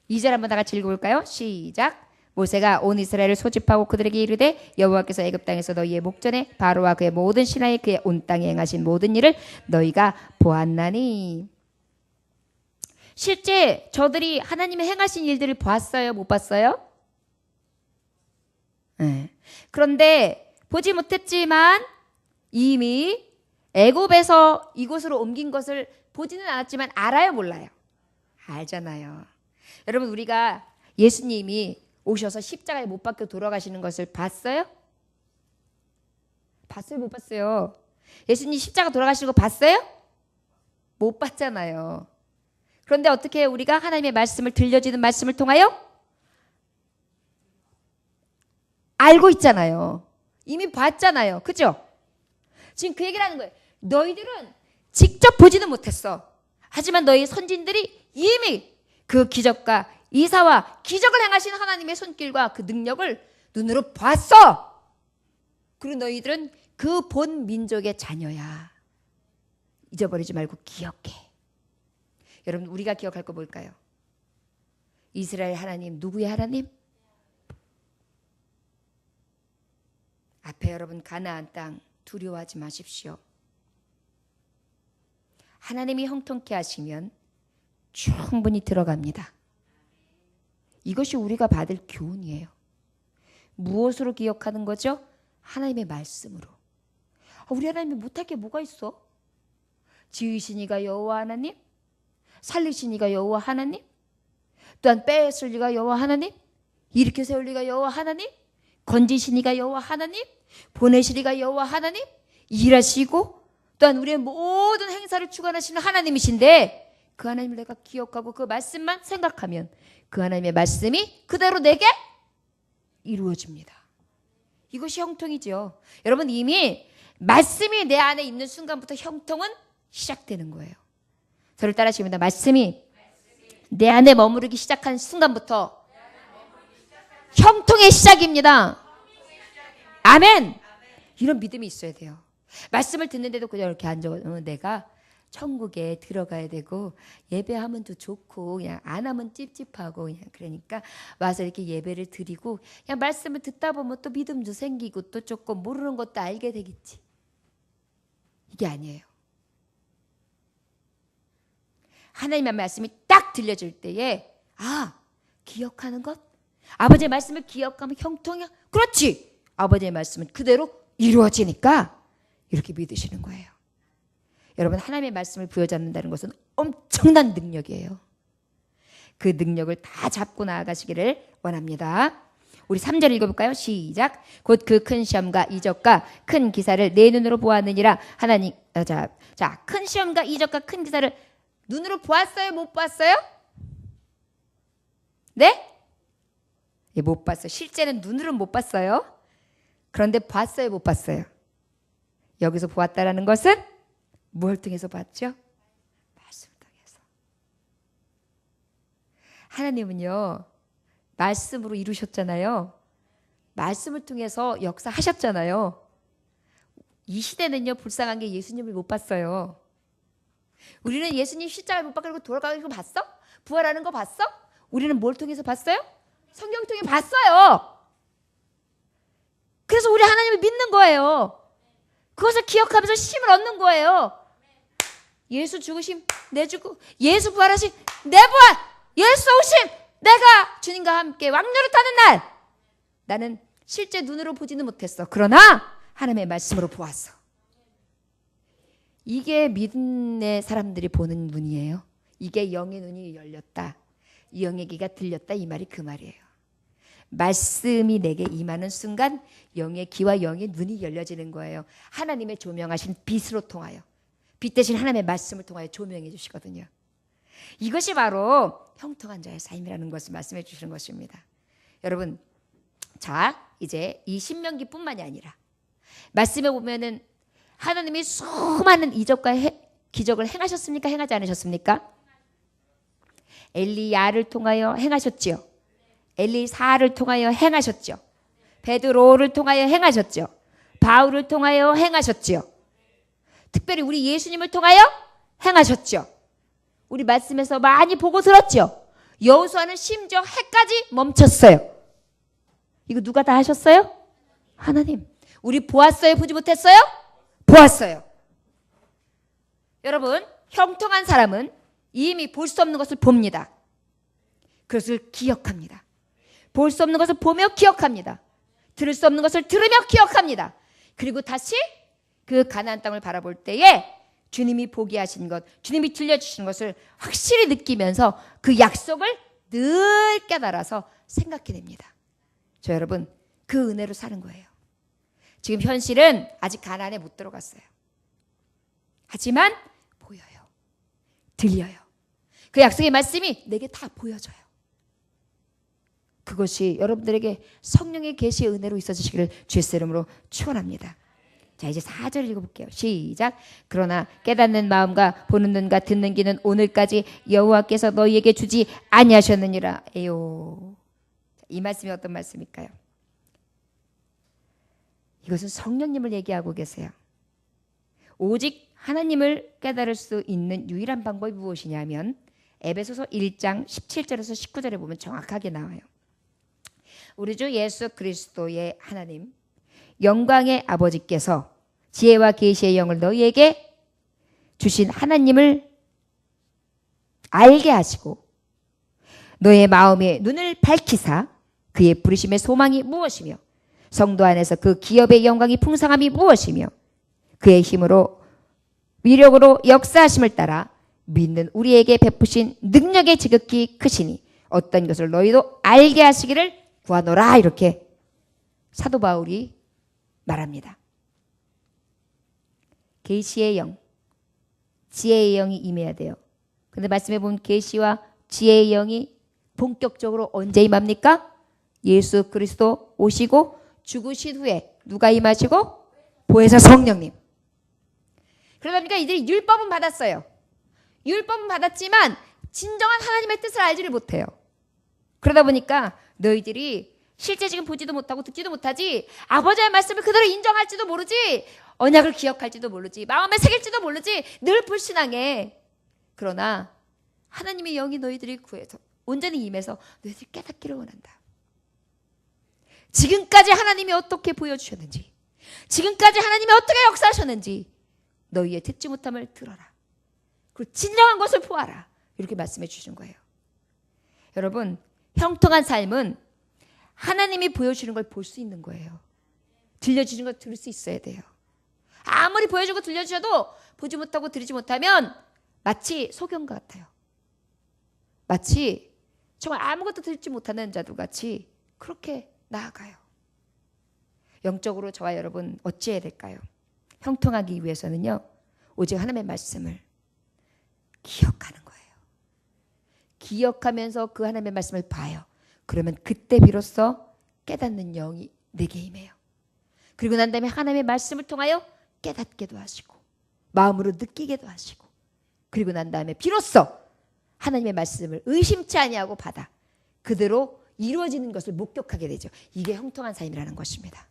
2절 한번 다 같이 읽어볼까요? 시작. 모세가 온 이스라엘을 소집하고 그들에게 이르되 여호와께서 애굽 땅에서 너희의 목전에 바로와 그의 모든 신하에 그의 온 땅에 행하신 모든 일을 너희가 보았나니. 실제 저들이 하나님의 행하신 일들을 봤어요? 못 봤어요? 네. 그런데 보지 못했지만 이미 애굽에서 이곳으로 옮긴 것을 보지는 않았지만 알아요, 몰라요? 알잖아요. 여러분 우리가 예수님이 오셔서 십자가에 못 박혀 돌아가시는 것을 봤어요? 봤어요, 못 봤어요? 예수님 십자가 돌아가시는 거 봤어요? 못 봤잖아요. 그런데 어떻게 우리가 하나님의 말씀을 들려지는 말씀을 통하여 알고 있잖아요. 이미 봤잖아요. 그죠? 지금 그 얘기를 하는 거예요. 너희들은 직접 보지는 못했어. 하지만 너희 선진들이 이미 그 기적과 이사와 기적을 행하신 하나님의 손길과 그 능력을 눈으로 봤어. 그리고 너희들은 그 본 민족의 자녀야. 잊어버리지 말고 기억해. 여러분 우리가 기억할 거 뭘까요? 이스라엘 하나님, 누구의 하나님? 앞에 여러분 가나안 땅 두려워하지 마십시오. 하나님이 형통케 하시면 충분히 들어갑니다. 이것이 우리가 받을 교훈이에요. 무엇으로 기억하는 거죠? 하나님의 말씀으로. 우리 하나님이 못할 게 뭐가 있어? 지으시니가 여호와 하나님, 살리시니가 여호와 하나님, 또한 빼앗을 리가 여호와 하나님, 일으켜 세울 리가 여호와 하나님, 건지시니가 여호와 하나님, 보내시리가 여호와 하나님, 일하시고 또한 우리의 모든 행사를 주관하시는 하나님이신데 그 하나님을 내가 기억하고 그 말씀만 생각하면 그 하나님의 말씀이 그대로 내게 이루어집니다. 이것이 형통이죠. 여러분 이미 말씀이 내 안에 있는 순간부터 형통은 시작되는 거예요. 저를 따라하시면 말씀이 내 안에 머무르기 시작한 순간부터 형통의 시작입니다. 아멘. 이런 믿음이 있어야 돼요. 말씀을 듣는데도 그냥 이렇게 앉아 내가 천국에 들어가야 되고 예배하면 또 좋고 그냥 안 하면 찝찝하고 그냥 그러니까 와서 이렇게 예배를 드리고 그냥 말씀을 듣다 보면 또 믿음도 생기고 또 조금 모르는 것도 알게 되겠지. 이게 아니에요. 하나님의 말씀이 딱 들려질 때에 기억하는 것? 아버지의 말씀을 기억하면 형통이야? 그렇지. 아버지의 말씀은 그대로 이루어지니까 이렇게 믿으시는 거예요. 여러분, 하나님의 말씀을 부여잡는다는 것은 엄청난 능력이에요. 그 능력을 다 잡고 나아가시기를 원합니다. 우리 3절 읽어볼까요? 시작. 곧 그 큰 시험과 이적과 큰 기사를 내 눈으로 보았느니라. 하나님, 큰 시험과 이적과 큰 기사를 눈으로 보았어요? 못 봤어요? 네? 예, 못 봤어요. 실제는 눈으로는 못 봤어요. 그런데 봤어요? 못 봤어요? 여기서 보았다라는 것은 뭘 통해서 봤죠? 말씀을 통해서. 하나님은요, 말씀으로 이루셨잖아요. 말씀을 통해서 역사하셨잖아요. 이 시대는요, 불쌍한 게 예수님을 못 봤어요. 우리는 예수님 십자가를 못 박고 돌아가는 거 봤어? 부활하는 거 봤어? 우리는 뭘 통해서 봤어요? 성경 통해 봤어요. 그래서 우리 하나님을 믿는 거예요. 그것을 기억하면서 힘을 얻는 거예요. 예수 죽으심, 내 죽고, 예수 부활하심, 내 부활, 예수 오심, 내가 주님과 함께 왕노릇하는 날. 나는 실제 눈으로 보지는 못했어. 그러나 하나님의 말씀으로 보았어. 이게 믿음의 사람들이 보는 눈이에요. 이게 영의 눈이 열렸다. 영의 귀가 들렸다. 이 말이 그 말이에요. 말씀이 내게 임하는 순간 영의 귀와 영의 눈이 열려지는 거예요. 하나님의 조명하신 빛으로 통하여, 빛 대신 하나님의 말씀을 통하여 조명해 주시거든요. 이것이 바로 형통한 자의 삶이라는 것을 말씀해 주시는 것입니다. 여러분, 자, 이제 이 신명기뿐만이 아니라 말씀에 보면은 하나님이 수많은 이적과 기적을 행하셨습니까? 행하지 않으셨습니까? 엘리야를 통하여 행하셨지요. 엘리사를 통하여 행하셨죠. 베드로를 통하여 행하셨죠. 바울을 통하여 행하셨지요. 특별히 우리 예수님을 통하여 행하셨죠. 우리 말씀에서 많이 보고 들었죠. 여호수아는 심지어 해까지 멈췄어요. 이거 누가 다 하셨어요? 하나님. 우리 보았어요? 보지 못했어요? 보았어요. 여러분, 형통한 사람은 이미 볼 수 없는 것을 봅니다. 그것을 기억합니다. 볼 수 없는 것을 보며 기억합니다. 들을 수 없는 것을 들으며 기억합니다. 그리고 다시 그 가나안 땅을 바라볼 때에 주님이 보게 하신 것, 주님이 들려주신 것을 확실히 느끼면서 그 약속을 늘 깨달아서 생각해냅니다. 저 여러분, 그 은혜로 사는 거예요. 지금 현실은 아직 가나안에 못 들어갔어요. 하지만 보여요. 들려요. 그 약속의 말씀이 내게 다 보여져요. 그것이 여러분들에게 성령의 계시의 은혜로 있어지시기를 주의 이름으로 축원합니다. 자, 이제 4절 읽어볼게요. 시작. 그러나 깨닫는 마음과 보는 눈과 듣는 귀는 오늘까지 여호와께서 너희에게 주지 아니하셨느니라. 에요. 이 말씀이 어떤 말씀일까요? 이것은 성령님을 얘기하고 계세요. 오직 하나님을 깨달을 수 있는 유일한 방법이 무엇이냐면 에베소서 1장 17절에서 19절에 보면 정확하게 나와요. 우리 주 예수 그리스도의 하나님, 영광의 아버지께서 지혜와 계시의 영을 너희에게 주신 하나님을 알게 하시고 너의 마음의 눈을 밝히사 그의 부르심의 소망이 무엇이며 성도 안에서 그 기업의 영광이 풍성함이 무엇이며 그의 힘으로 위력으로 역사하심을 따라 믿는 우리에게 베푸신 능력의 지극히 크시니 어떤 것을 너희도 알게 하시기를 구하노라. 이렇게 사도 바울이 말합니다. 계시의 영, 지혜의 영이 임해야 돼요. 근데 말씀해 보면 계시와 지혜의 영이 본격적으로 언제 임합니까? 예수 그리스도 오시고 죽으신 후에 누가 임하시고? 보혜사 성령님. 그러다 보니까 이들이 율법은 받았어요. 율법은 받았지만 진정한 하나님의 뜻을 알지를 못해요. 그러다 보니까 너희들이 실제 지금 보지도 못하고 듣지도 못하지, 아버지의 말씀을 그대로 인정할지도 모르지, 언약을 기억할지도 모르지, 마음에 새길지도 모르지, 늘 불신앙해. 그러나 하나님의 영이 너희들이 구해서 온전히 임해서 너희들이 깨닫기를 원한다. 지금까지 하나님이 어떻게 보여주셨는지, 지금까지 하나님이 어떻게 역사하셨는지 너희의 듣지 못함을 들어라. 그리고 진정한 것을 보아라. 이렇게 말씀해 주신 거예요. 여러분, 형통한 삶은 하나님이 보여주는 걸 볼 수 있는 거예요. 들려주는 걸 들을 수 있어야 돼요. 아무리 보여주고 들려주셔도 보지 못하고 들으지 못하면 마치 소경과 같아요. 마치 정말 아무것도 듣지 못하는 자들 같이 그렇게 나아가요. 영적으로 저와 여러분 어찌해야 될까요? 형통하기 위해서는요, 오직 하나님의 말씀을 기억하는 거예요. 기억하면서 그 하나님의 말씀을 봐요. 그러면 그때 비로소 깨닫는 영이 내게 임해요. 그리고 난 다음에 하나님의 말씀을 통하여 깨닫게도 하시고 마음으로 느끼게도 하시고, 그리고 난 다음에 비로소 하나님의 말씀을 의심치 아니하고 받아 그대로 이루어지는 것을 목격하게 되죠. 이게 형통한 삶이라는 것입니다.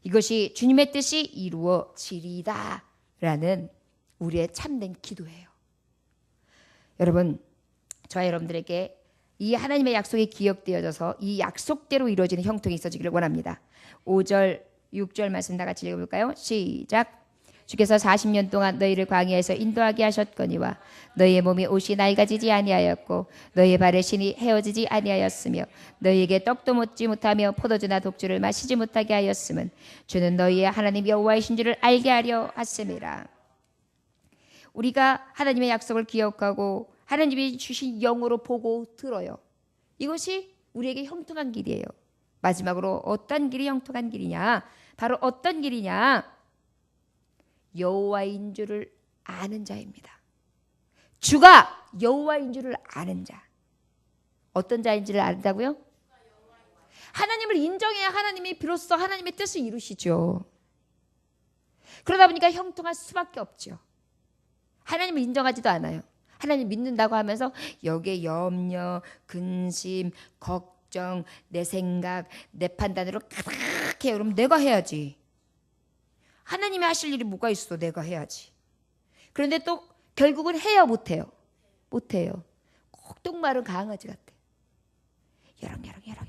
이것이 주님의 뜻이 이루어지리다 라는 우리의 참된 기도예요. 여러분, 저와 여러분들에게 이 하나님의 약속이 기억되어져서 이 약속대로 이루어지는 형통이 있어지기를 원합니다. 5절, 6절 말씀 다 같이 읽어볼까요? 시작. 주께서 40년 동안 너희를 광야에서 인도하게 하셨거니와 너희의 몸이 옷이 낡아지지 아니하였고 너희의 발의 신이 헤어지지 아니하였으며 너희에게 떡도 먹지 못하며 포도주나 독주를 마시지 못하게 하였음은 주는 너희의 하나님 여호와이신 줄을 알게 하려 하심이라. 우리가 하나님의 약속을 기억하고 하나님이 주신 영으로 보고 들어요. 이것이 우리에게 형통한 길이에요. 마지막으로 어떤 길이 형통한 길이냐? 바로 어떤 길이냐? 여호와인 줄을 아는 자입니다. 주가 여호와인 줄을 아는 자. 어떤 자인지를 안다고요? 하나님을 인정해야 하나님이 비로소 하나님의 뜻을 이루시죠. 그러다 보니까 형통할 수밖에 없죠. 하나님을 인정하지도 않아요. 하나님 믿는다고 하면서 여기에 염려, 근심, 걱정, 내 생각, 내 판단으로 가득해요. 그럼 내가 해야지. 하나님이 하실 일이 뭐가 있어? 내가 해야지. 그런데 또 결국은 해요? 못해요? 못해요. 꼭 똥마른 강아지 같아. 여렁여렁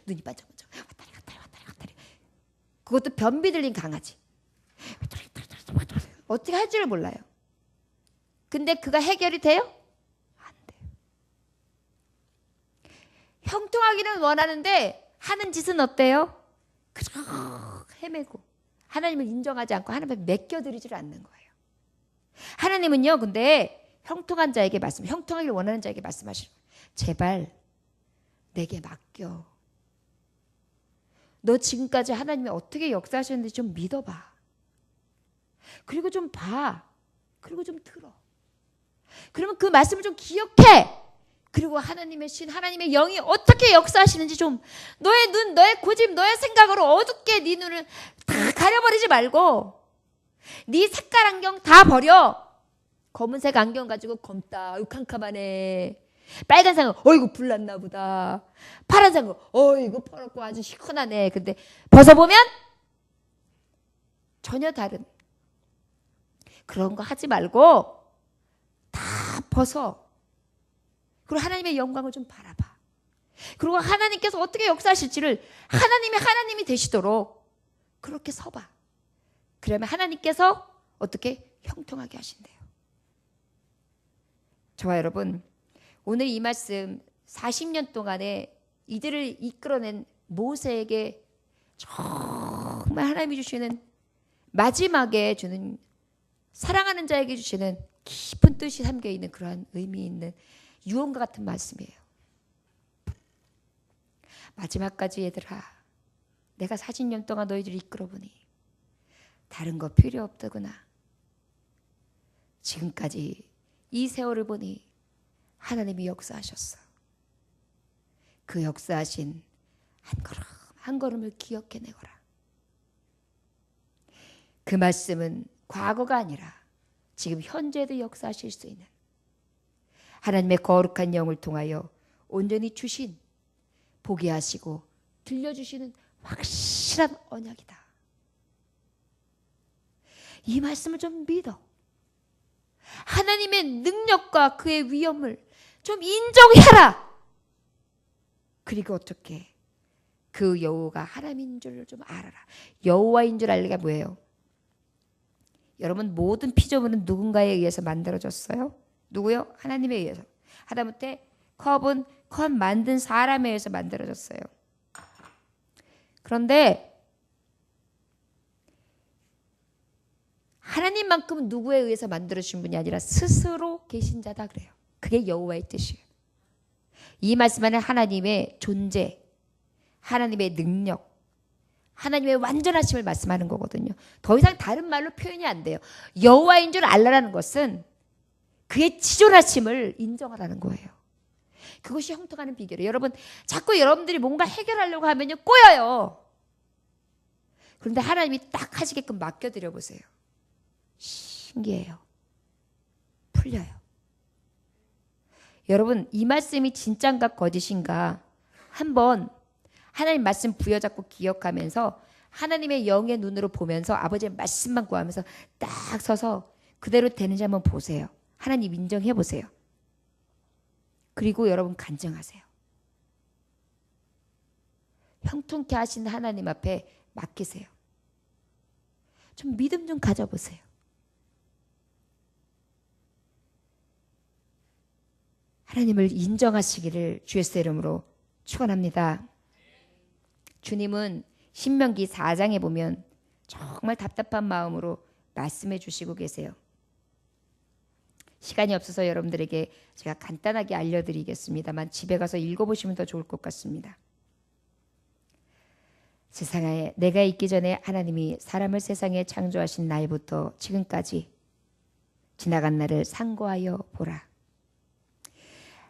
눈이 반짝반짝 왔다리 그것도 변비 들린 강아지. 어떻게 할 줄을 몰라요. 근데 그가 해결이 돼요? 안 돼요. 형통하기는 원하는데 하는 짓은 어때요? 그저 헤매고 하나님을 인정하지 않고 하나님을 맡겨드리지를 않는 거예요. 하나님은요, 근데 형통한 자에게 형통하기를 원하는 자에게 말씀하시는 거예요. 제발 내게 맡겨. 너 지금까지 하나님이 어떻게 역사하셨는지 좀 믿어봐. 그리고 좀 봐. 그리고 좀 들어. 그러면 그 말씀을 좀 기억해. 그리고 하나님의 신, 하나님의 영이 어떻게 역사하시는지 좀 너의 눈, 너의 고집, 너의 생각으로 어둡게 네 눈을 다 가려버리지 말고 네 색깔 안경 다 버려. 검은색 안경 가지고 검다. 캄캄하네. 빨간색 안경, 어이구 불났나 보다. 파란색 안경, 어이구 퍼렇고 아주 시원하네. 근데 벗어보면 전혀 다른. 그런 거 하지 말고 다 벗어. 그리고 하나님의 영광을 좀 바라봐. 그리고 하나님께서 어떻게 역사하실지를 하나님이 되시도록 그렇게 서봐. 그러면 하나님께서 어떻게 형통하게 하신대요. 저와 여러분, 오늘 이 말씀 40년 동안에 이들을 이끌어낸 모세에게 정말 하나님이 주시는 마지막에 주는 사랑하는 자에게 주시는 깊은 뜻이 담겨있는 그러한 의미 있는 유언과 같은 말씀이에요. 마지막까지 얘들아, 내가 40년 동안 너희들을 이끌어보니 다른 거 필요 없더구나. 지금까지 이 세월을 보니 하나님이 역사하셨어. 그 역사하신 한 걸음 한 걸음을 기억해내거라. 그 말씀은 과거가 아니라 지금 현재도 역사하실 수 있는 하나님의 거룩한 영을 통하여 온전히 주신, 보게 하시고 들려주시는 확실한 언약이다. 이 말씀을 좀 믿어. 하나님의 능력과 그의 위엄을 좀 인정해라. 그리고 어떻게 그 여호와가 하나님인 줄을 좀 알아라. 여호와인 줄 알리가 뭐예요? 여러분, 모든 피조물은 누군가에 의해서 만들어졌어요. 누구요? 하나님에 의해서. 하다못해 컵은 컵 만든 사람에 의해서 만들어졌어요. 그런데 하나님만큼은 누구에 의해서 만들어주신 분이 아니라 스스로 계신 자다 그래요. 그게 여호와의 뜻이에요. 이 말씀 안에 하나님의 존재, 하나님의 능력, 하나님의 완전하심을 말씀하는 거거든요. 더 이상 다른 말로 표현이 안 돼요. 여호와인 줄 알라라는 것은 그의 지존하심을 인정하라는 거예요. 그것이 형통하는 비결이에요. 여러분, 자꾸 여러분들이 뭔가 해결하려고 하면요, 꼬여요. 그런데 하나님이 딱 하시게끔 맡겨드려 보세요. 신기해요. 풀려요. 여러분, 이 말씀이 진짠가 거짓인가 한번 하나님 말씀 부여잡고 기억하면서 하나님의 영의 눈으로 보면서 아버지의 말씀만 구하면서 딱 서서 그대로 되는지 한번 보세요. 하나님 인정해 보세요. 그리고 여러분 간증하세요. 형통케 하신 하나님 앞에 맡기세요. 좀 믿음 좀 가져보세요. 하나님을 인정하시기를 주 예수의 이름으로 축원합니다. 주님은 신명기 4장에 보면 정말 답답한 마음으로 말씀해 주시고 계세요. 시간이 없어서 여러분들에게 제가 간단하게 알려드리겠습니다만 집에 가서 읽어보시면 더 좋을 것 같습니다. 세상에 내가 있기 전에 하나님이 사람을 세상에 창조하신 날부터 지금까지 지나간 날을 상고하여 보라.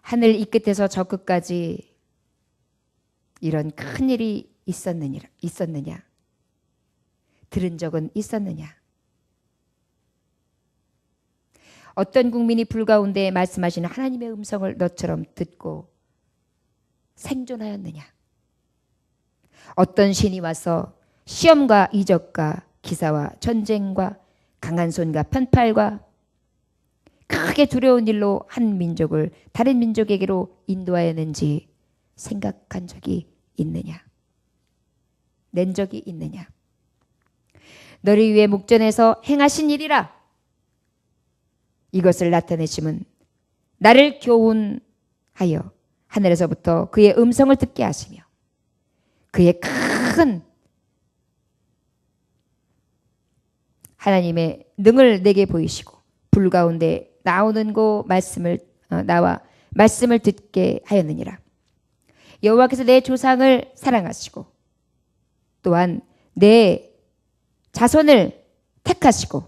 하늘 이 끝에서 저 끝까지 이런 큰 일이 있었느냐? 들은 적은 있었느냐? 어떤 국민이 불가운데 말씀하시는 하나님의 음성을 너처럼 듣고 생존하였느냐? 어떤 신이 와서 시험과 이적과 기사와 전쟁과 강한 손과 편팔과 크게 두려운 일로 한 민족을 다른 민족에게로 인도하였는지 생각한 적이 있느냐? 낸 적이 있느냐? 너를 위해 목전에서 행하신 일이라 이것을 나타내심은 나를 교훈하여 하늘에서부터 그의 음성을 듣게 하시며 그의 큰 하나님의 능을 내게 보이시고 불 가운데 나오는 고 나와 말씀을 듣게 하였느니라. 여호와께서 내 조상을 사랑하시고 또한 내 자손을 택하시고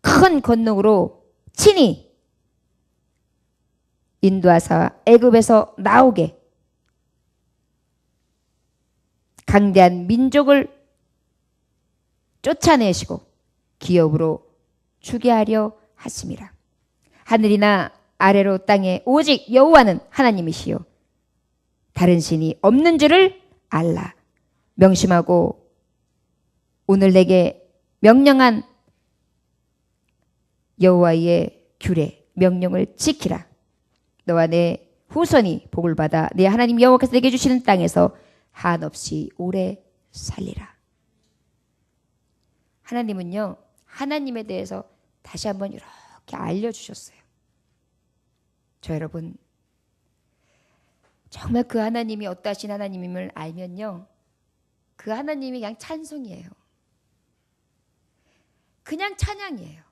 큰 권능으로 친히 인도하사 애굽에서 나오게 강대한 민족을 쫓아내시고 기업으로 주게 하려 하심이라. 하늘이나 아래로 땅에 오직 여호와는 하나님이시요 다른 신이 없는 줄을 알라. 명심하고 오늘 내게 명령한 여호와의 규례 명령을 지키라. 너와 내 후손이 복을 받아 내 하나님 여호와께서 내게 주시는 땅에서 한없이 오래 살리라. 하나님은요, 하나님에 대해서 다시 한번 이렇게 알려주셨어요. 저 여러분, 정말 그 하나님이 어떠하신 하나님임을 알면요, 그 하나님이 그냥 찬송이에요. 그냥 찬양이에요.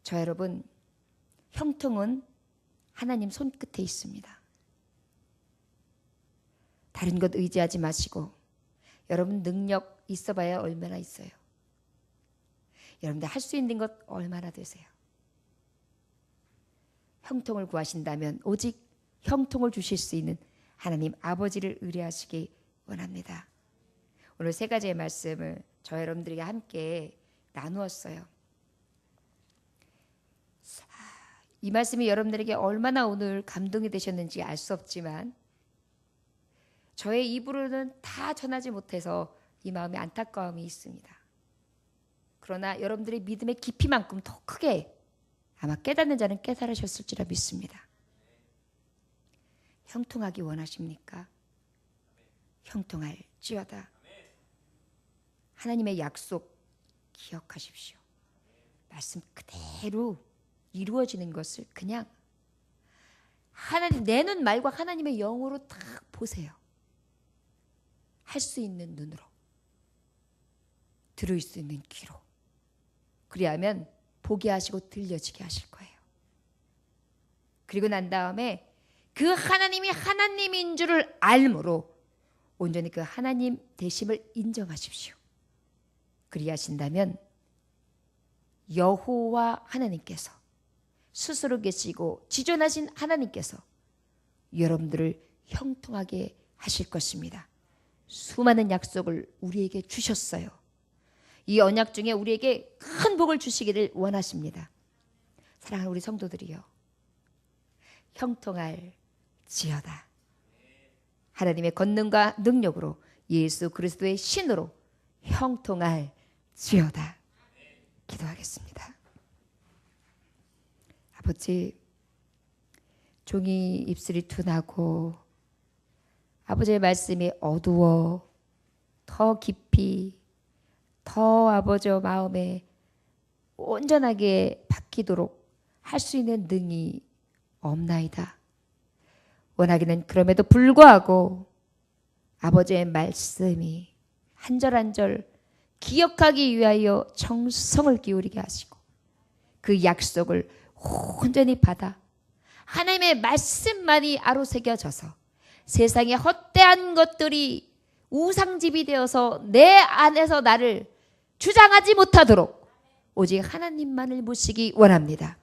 저 여러분, 형통은 하나님 손끝에 있습니다. 다른 것 의지하지 마시고 여러분 능력 있어봐야 얼마나 있어요. 여러분들 할 수 있는 것 얼마나 되세요. 형통을 구하신다면 오직 형통을 주실 수 있는 하나님 아버지를 의뢰하시기 원합니다. 오늘 세 가지의 말씀을 저 여러분들에게 함께 나누었어요. 이 말씀이 여러분들에게 얼마나 오늘 감동이 되셨는지 알 수 없지만 저의 입으로는 다 전하지 못해서 이 마음에 안타까움이 있습니다. 그러나 여러분들의 믿음의 깊이만큼 더 크게 아마 깨닫는 자는 깨달으셨을지라 믿습니다. 형통하기 원하십니까? 형통할지어다. 하나님의 약속 기억하십시오. 말씀 그대로 이루어지는 것을 그냥 하나님 내는 말과 하나님의 영으로 딱 보세요. 할 수 있는 눈으로, 들을 수 있는 귀로 그리하면 보게 하시고 들려지게 하실 거예요. 그리고 난 다음에 그 하나님이 하나님인 줄을 알므로 온전히 그 하나님 되심을 인정하십시오. 그리하신다면 여호와 하나님께서 스스로 계시고 지존하신 하나님께서 여러분들을 형통하게 하실 것입니다. 수많은 약속을 우리에게 주셨어요. 이 언약 중에 우리에게 큰 복을 주시기를 원하십니다. 사랑하는 우리 성도들이요, 형통할 지어다. 하나님의 권능과 능력으로 예수 그리스도의 신으로 형통할 지어다. 기도하겠습니다. 아버지, 종이 입술이 둔하고 아버지의 말씀이 어두워 더 깊이 더 아버지의 마음에 온전하게 박히도록 할 수 있는 능이 없나이다. 원하기는 그럼에도 불구하고 아버지의 말씀이 한 절 한 절 기억하기 위하여 정성을 기울이게 하시고 그 약속을 온전히 받아 하나님의 말씀만이 아로새겨져서 세상의 헛되한 것들이 우상집이 되어서 내 안에서 나를 주장하지 못하도록 오직 하나님만을 모시기 원합니다.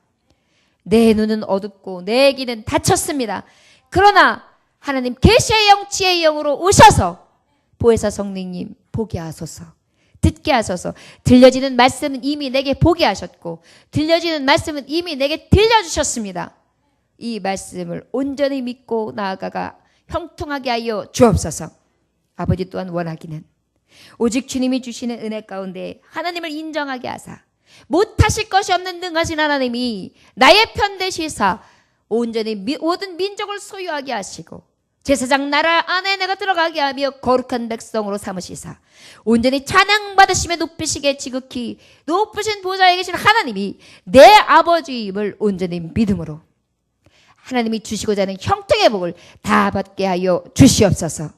내 눈은 어둡고 내 귀는 닫혔습니다. 그러나 하나님 계시의 영 지혜의 영으로 오셔서 보혜사 성령님 보게 하소서, 듣게 하소서. 들려지는 말씀은 이미 내게 보게 하셨고 들려지는 말씀은 이미 내게 들려주셨습니다. 이 말씀을 온전히 믿고 나아가가 형통하게 하여 주옵소서. 아버지 또한 원하기는 오직 주님이 주시는 은혜 가운데 하나님을 인정하게 하사 못하실 것이 없는 능하신 하나님이 나의 편 되시사 온전히 모든 민족을 소유하게 하시고 제사장 나라 안에 내가 들어가게 하며 거룩한 백성으로 삼으시사 온전히 찬양받으시며 높이시게 지극히 높으신 보좌에 계신 하나님이 내 아버지임을 온전히 믿음으로 하나님이 주시고자 하는 형통의 복을 다 받게 하여 주시옵소서.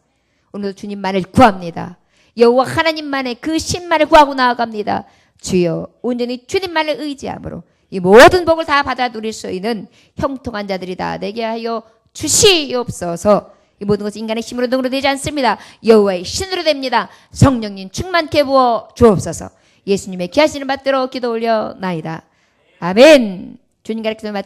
오늘도 주님만을 구합니다. 여호와 하나님만의 그 신만을 구하고 나아갑니다. 주여, 온전히 주님만을 의지함으로 이 모든 복을 다 받아 누릴 수 있는 형통한 자들이다 내게 하여 주시옵소서. 이 모든 것은 인간의 힘으로 능으로 되지 않습니다. 여호와의 신으로 됩니다. 성령님 충만케 부어 주옵소서. 예수님의 귀하시는 받들어 기도 올려 나이다. 아멘. 주님 가르치는